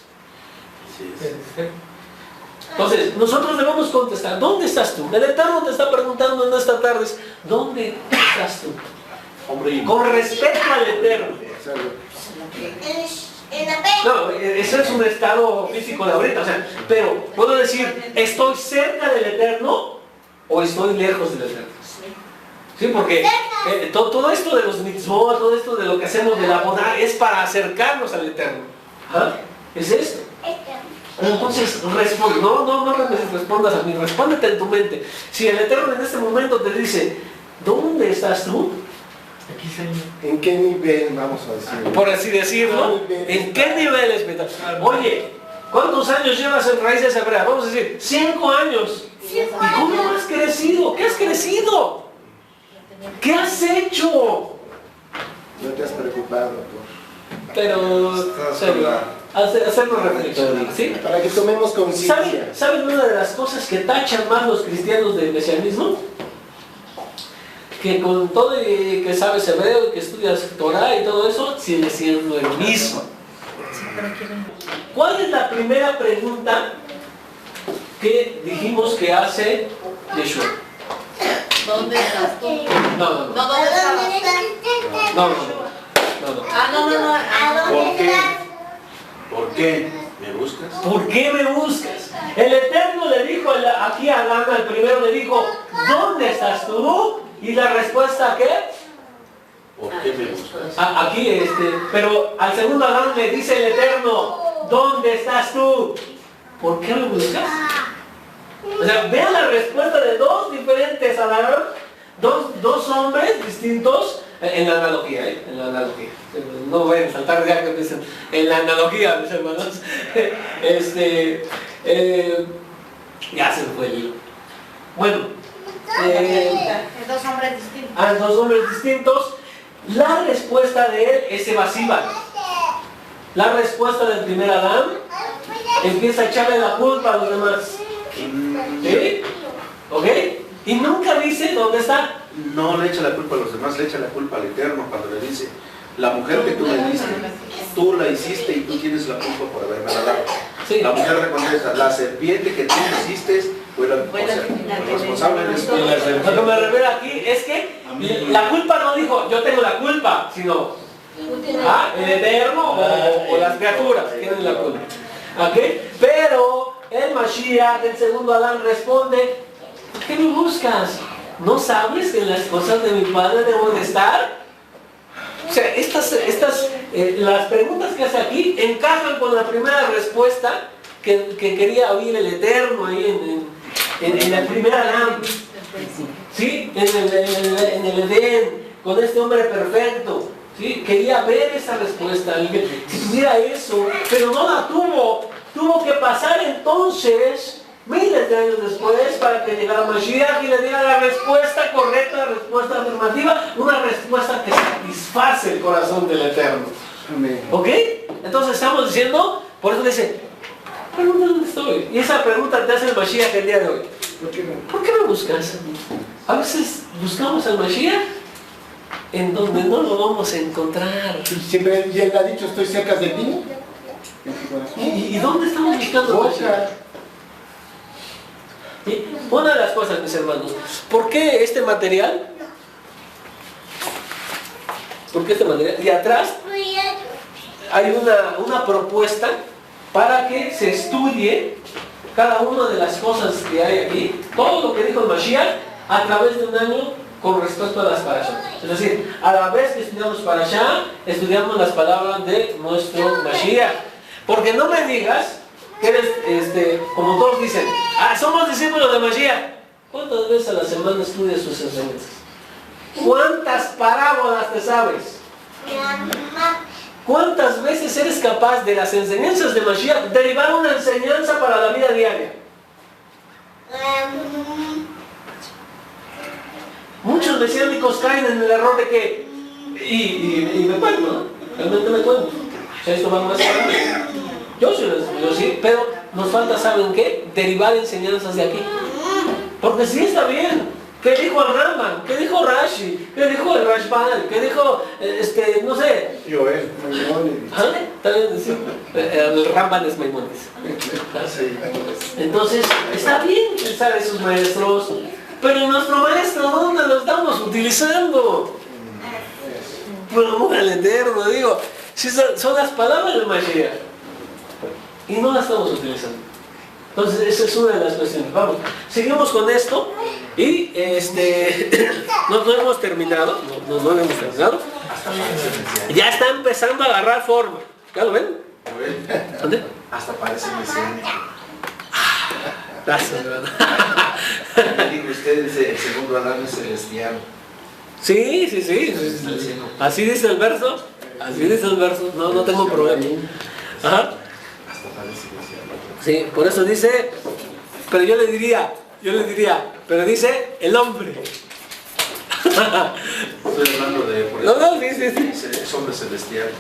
Entonces, nosotros debemos contestar, ¿dónde estás tú? El Eterno te está preguntando en esta tarde, ¿dónde estás tú? Hombre, Con respeto al Eterno. No, eso es un estado físico de ahorita, o sea, pero puedo decir, ¿estoy cerca del Eterno o estoy lejos del Eterno? Sí, porque todo esto de los mitzvot, todo esto de lo que hacemos de la boda es para acercarnos al Eterno. ¿Ah? Es esto. Entonces, no respondas a mí, respóndete en tu mente. Si el Eterno en este momento te dice, ¿dónde estás tú? Aquí, Señor. ¿En qué nivel vamos a decir? Por así decirlo, ¿en qué nivel es? Oye, ¿cuántos años llevas en Raíces Hebreas? Vamos a decir, 5 años. ¿Y cómo has crecido? ¿Qué has crecido? ¿Qué has hecho? No te has preocupado por... Pero, hacernos reflexionar, ¿sí? Para que tomemos conciencia. ¿Saben una de las cosas que tachan más los cristianos del mesianismo? Que con todo y que sabes hebreo, que estudias Torah y todo eso, sigue siendo el mismo. ¿Cuál es la primera pregunta que dijimos que hace Yeshua? ¿Dónde estás tú? No, ¿dónde estabas? no. ¿por qué? ¿Por qué me buscas? ¿Por qué me buscas? El Eterno le dijo aquí a Adán, al primero le dijo, ¿dónde estás tú? Y la respuesta, ¿qué? ¿Por qué me buscas? Aquí, pero al segundo Adán le dice el Eterno, ¿dónde estás tú? ¿Por qué me buscas? O sea, vean la respuesta de dos diferentes Adán, dos hombres distintos en la analogía, en la analogía. No vayan a saltar ya que dicen, en la analogía, mis hermanos. Ya se me fue el hilo. Bueno. Dos hombres distintos. Dos hombres distintos. La respuesta de él es evasiva. La respuesta del primer Adán empieza a echarle la culpa a los demás. ¿Sí? ¿Ok? Y nunca dice dónde está. No le echa la culpa a los demás, le echa la culpa al Eterno cuando le dice, la mujer que tú me diste, tú la hiciste y tú tienes la culpa por haberme dado. Sí. La mujer le contesta, la serpiente que tú hiciste fue la responsable de esto. Lo que me revela aquí es que la culpa no dijo, yo tengo la culpa, sino el Eterno o las criaturas tienen la culpa. ¿Ok? Pero el Mashiach, el segundo Adán, responde, ¿por qué me buscas? ¿No sabes que en las cosas de mi Padre debo de estar? O sea, las preguntas que hace aquí encajan con la primera respuesta que quería oír el Eterno ahí en el primer Adán. ¿Sí? En el Edén, con este hombre perfecto. ¿Sí? Quería ver esa respuesta, si tuviera eso, pero no la tuvo. Tuvo que pasar entonces miles de años después para que llegara Mashiach y le diera la respuesta correcta, la respuesta afirmativa, una respuesta que satisface el corazón del Eterno. Amén. ¿Ok? Entonces estamos diciendo, por eso dice, pregunta dónde estoy. Y esa pregunta te hace el Mashiach el día de hoy. ¿Por qué me buscas? A veces buscamos al Mashiach en donde no lo vamos a encontrar. Siempre y él ha dicho, estoy cerca de ti. ¿Y dónde estamos buscando al Mashiach? ¿Sí? Una de las cosas, mis hermanos, ¿por qué este material porque esta manera, y atrás hay una propuesta para que se estudie cada una de las cosas que hay aquí, todo lo que dijo el Mashiach a través de un año con respecto a las parashas. Es decir, a la vez que estudiamos parashá, estudiamos las palabras de nuestro Mashiach. Porque no me digas que eres, como todos dicen, somos discípulos de Mashiach. ¿Cuántas veces a la semana estudias sus enseñanzas? ¿Cuántas parábolas te sabes? ¿Cuántas veces eres capaz de las enseñanzas de Mashiach derivar una enseñanza para la vida diaria? Muchos mesiánicos caen en el error de que, y me cuento, ¿no? Realmente me cuento. O sea, esto va más allá. Yo sí, pero nos falta, ¿saben qué? Derivar enseñanzas de aquí. Porque sí está bien. ¿Qué dijo el Rambam? ¿Qué dijo Rashi? ¿Qué dijo el Rashban? ¿Qué dijo, no sé? Joel, Maimónides. ¿Ah? También sí. El Rambam es Maimónides. Entonces, está bien pensar a esos maestros, pero nuestro maestro, ¿dónde lo estamos utilizando? Por amor al Eterno, digo, si son las palabras del Mashiach y no las estamos utilizando. Entonces, esa es una de las cuestiones. Vamos, seguimos con esto y no hemos terminado, no hemos terminado. Ya está empezando a agarrar forma. ¿Ya lo ven? ¿Dónde? Hasta parece mesiánico. Gracias, ¿verdad? Me dijo usted, dice, el segundo alarme celestial. Sí. Así dice el verso. No tengo problema. Ajá. Hasta parece mesiánico. Sí, por eso dice, pero yo le diría, pero dice el hombre. Estoy hablando de... Por eso, No, sí. Es hombre celestial.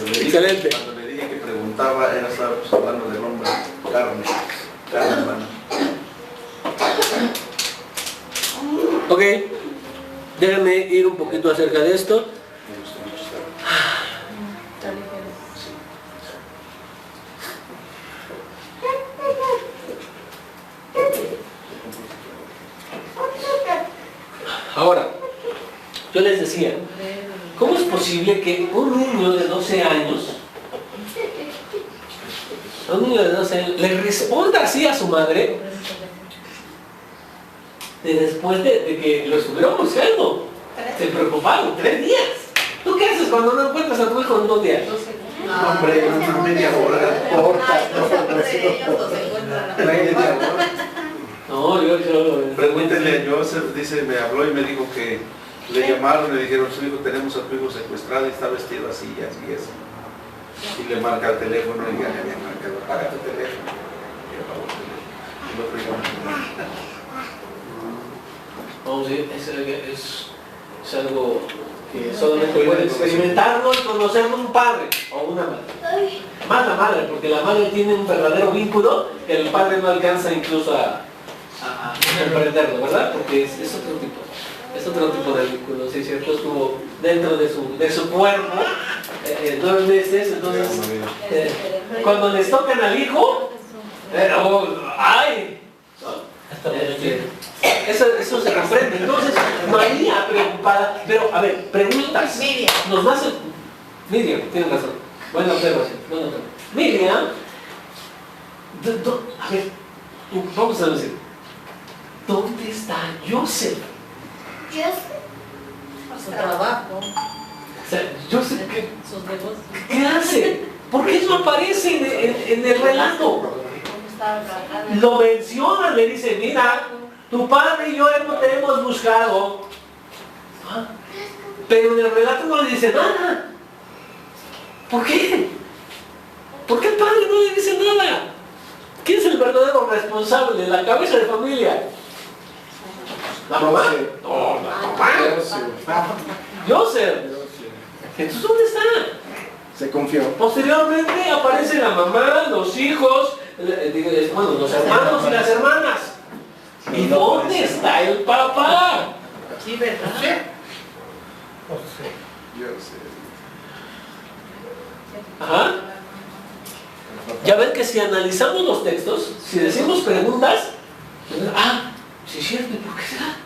Excelente. Cuando le dije que preguntaba, era hablando del hombre, carne humana. Ok, déjenme ir un poquito acerca de esto. Me gustó mucho estar. Ahora, yo les decía, ¿cómo es posible que un niño de 12 años, le responda así a su madre después de que lo estuvieron buscando? Se preocuparon 3 días. ¿Tú qué haces cuando no encuentras a tu hijo en 2 días? Hombre, una media hora. No, yo Pregúntenle a Joseph, dice, me habló y me dijo que le llamaron, le dijeron, su hijo, tenemos a tu hijo secuestrado y está vestido así y así y así. Y le marca el teléfono y ya le había marcado, apaga tu teléfono. Y apagó el teléfono. Y lo fregamos. Vamos a decir, es algo que solamente puede experimentarlo y conocerlo un padre o una madre. Más la madre, porque la madre tiene un verdadero vínculo que el padre no alcanza incluso a comprenderlo, ¿verdad? Porque es otro tipo de vínculo, ¿sí? ¿Cierto? Estuvo dentro de su cuerpo 9 meses, entonces cuando les tocan al hijo, ¡ay! Eso se comprende. Entonces, María preocupada, pero a ver, preguntas. Miriam, tiene razón. Buena observación. Miriam, a ver, vamos a decir, ¿dónde está Joseph? Su trabajo, O sea, Joseph, sus negocios. ¿qué hace? ¿Por qué no aparece en el relato? Lo menciona, le dice, mira, tu padre y yo no te hemos buscado. ¿Ah? Pero en el relato no le dice nada. ¿Por qué? ¿Por qué el padre no le dice nada? ¿Quién es el verdadero responsable, la cabeza de familia? ¿La mamá? No, la mamá. Joseph. Entonces, ¿dónde está? Se confió. Posteriormente aparece la mamá, los hijos, los hermanos y las hermanas. ¿Y dónde está el papá? Sí, ¿verdad? Yo sé. Ajá. Ya ven que si analizamos los textos, si decimos preguntas, sí es cierto, ¿y por qué será?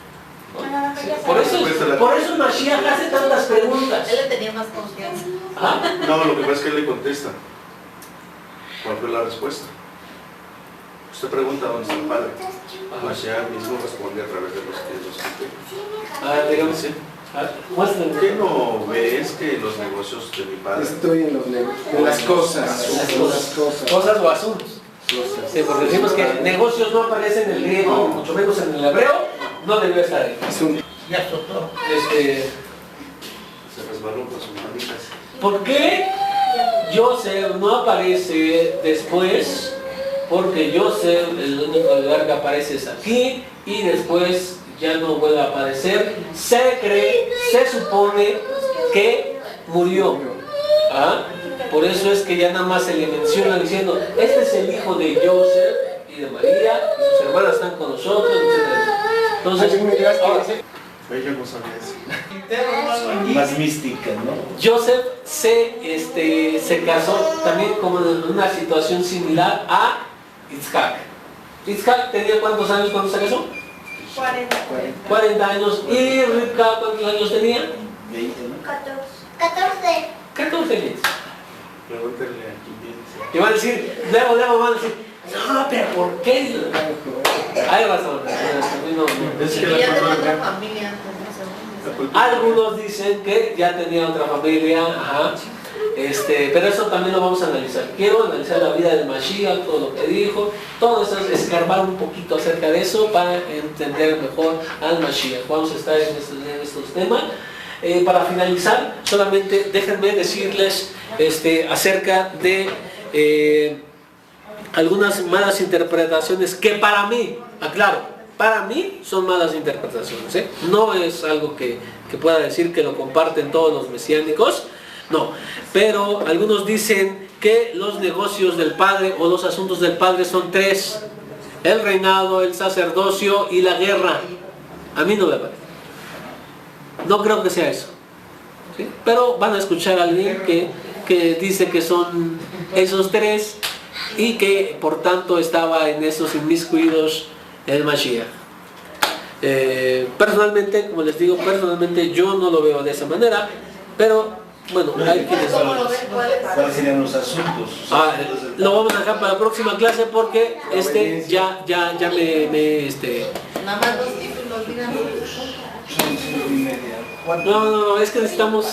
Por eso Mashiach hace tantas preguntas. Él le tenía más confianza. ¿Ah? No, lo que pasa es que él le contesta. ¿Cuál fue la respuesta? Usted pregunta dónde está el Padre. Mashiach mismo responde a través de los que Digamos, Sí. muéstrenme. ¿Qué no ves que los negocios de mi Padre? Estoy en, en las cosas. Cosas o asuntos. Sí, porque decimos que negocios no aparecen en el griego, mucho menos en el hebreo, no debió estar ahí. Ya soltó. Se resbaló con sus manitas. ¿Por qué Joseph no aparece después? Porque Joseph, el único lugar que aparece es aquí y después ya no vuelve a aparecer. Se cree, se supone que murió. ¿Ah? Por eso es que ya nada más se le menciona diciendo, este es el hijo de Joseph y de María, y sus hermanas están con nosotros, etc. Entonces, ahora, Ella no sabía eso. Más mística, ¿no? Joseph se casó también como en una situación similar a Isaac. Isaac tenía ¿cuántos años cuando se casó? 40. 40 años. ¿Y Rivka cuántos años tenía? 20, ¿no? 14. 14 años. Pregúntenle aquí bien. Y van a decir, luego van a decir, no, pero ¿por qué? Hay razón. Es que Y la ya tenía cultura- otra familia antes, no sé. la cultura- Algunos dicen que ya tenía otra familia, ajá. Pero eso también lo vamos a analizar. Quiero analizar la vida del Mashiach, todo lo que dijo, todo eso, escarbar un poquito acerca de eso para entender mejor al Mashiach. Vamos a estar en estos temas. Para finalizar, solamente déjenme decirles acerca de algunas malas interpretaciones que para mí, aclaro, para mí son malas interpretaciones. No es algo que pueda decir que lo comparten todos los mesiánicos, no, pero algunos dicen que los negocios del Padre o los asuntos del Padre son tres: el reinado, el sacerdocio y la guerra. A mí no me parece. No creo que sea eso, ¿sí? Pero van a escuchar a alguien que dice que son esos tres y que por tanto estaba en esos inmiscuidos el Mashiach. Personalmente, como les digo, personalmente yo no lo veo de esa manera, pero bueno, hay quienes ¿Cómo lo lo ven. ven? ¿Cuáles serían los asuntos? Lo vamos a dejar para la próxima clase porque ya me Nada más dos títulos, díganos. no, es que necesitamos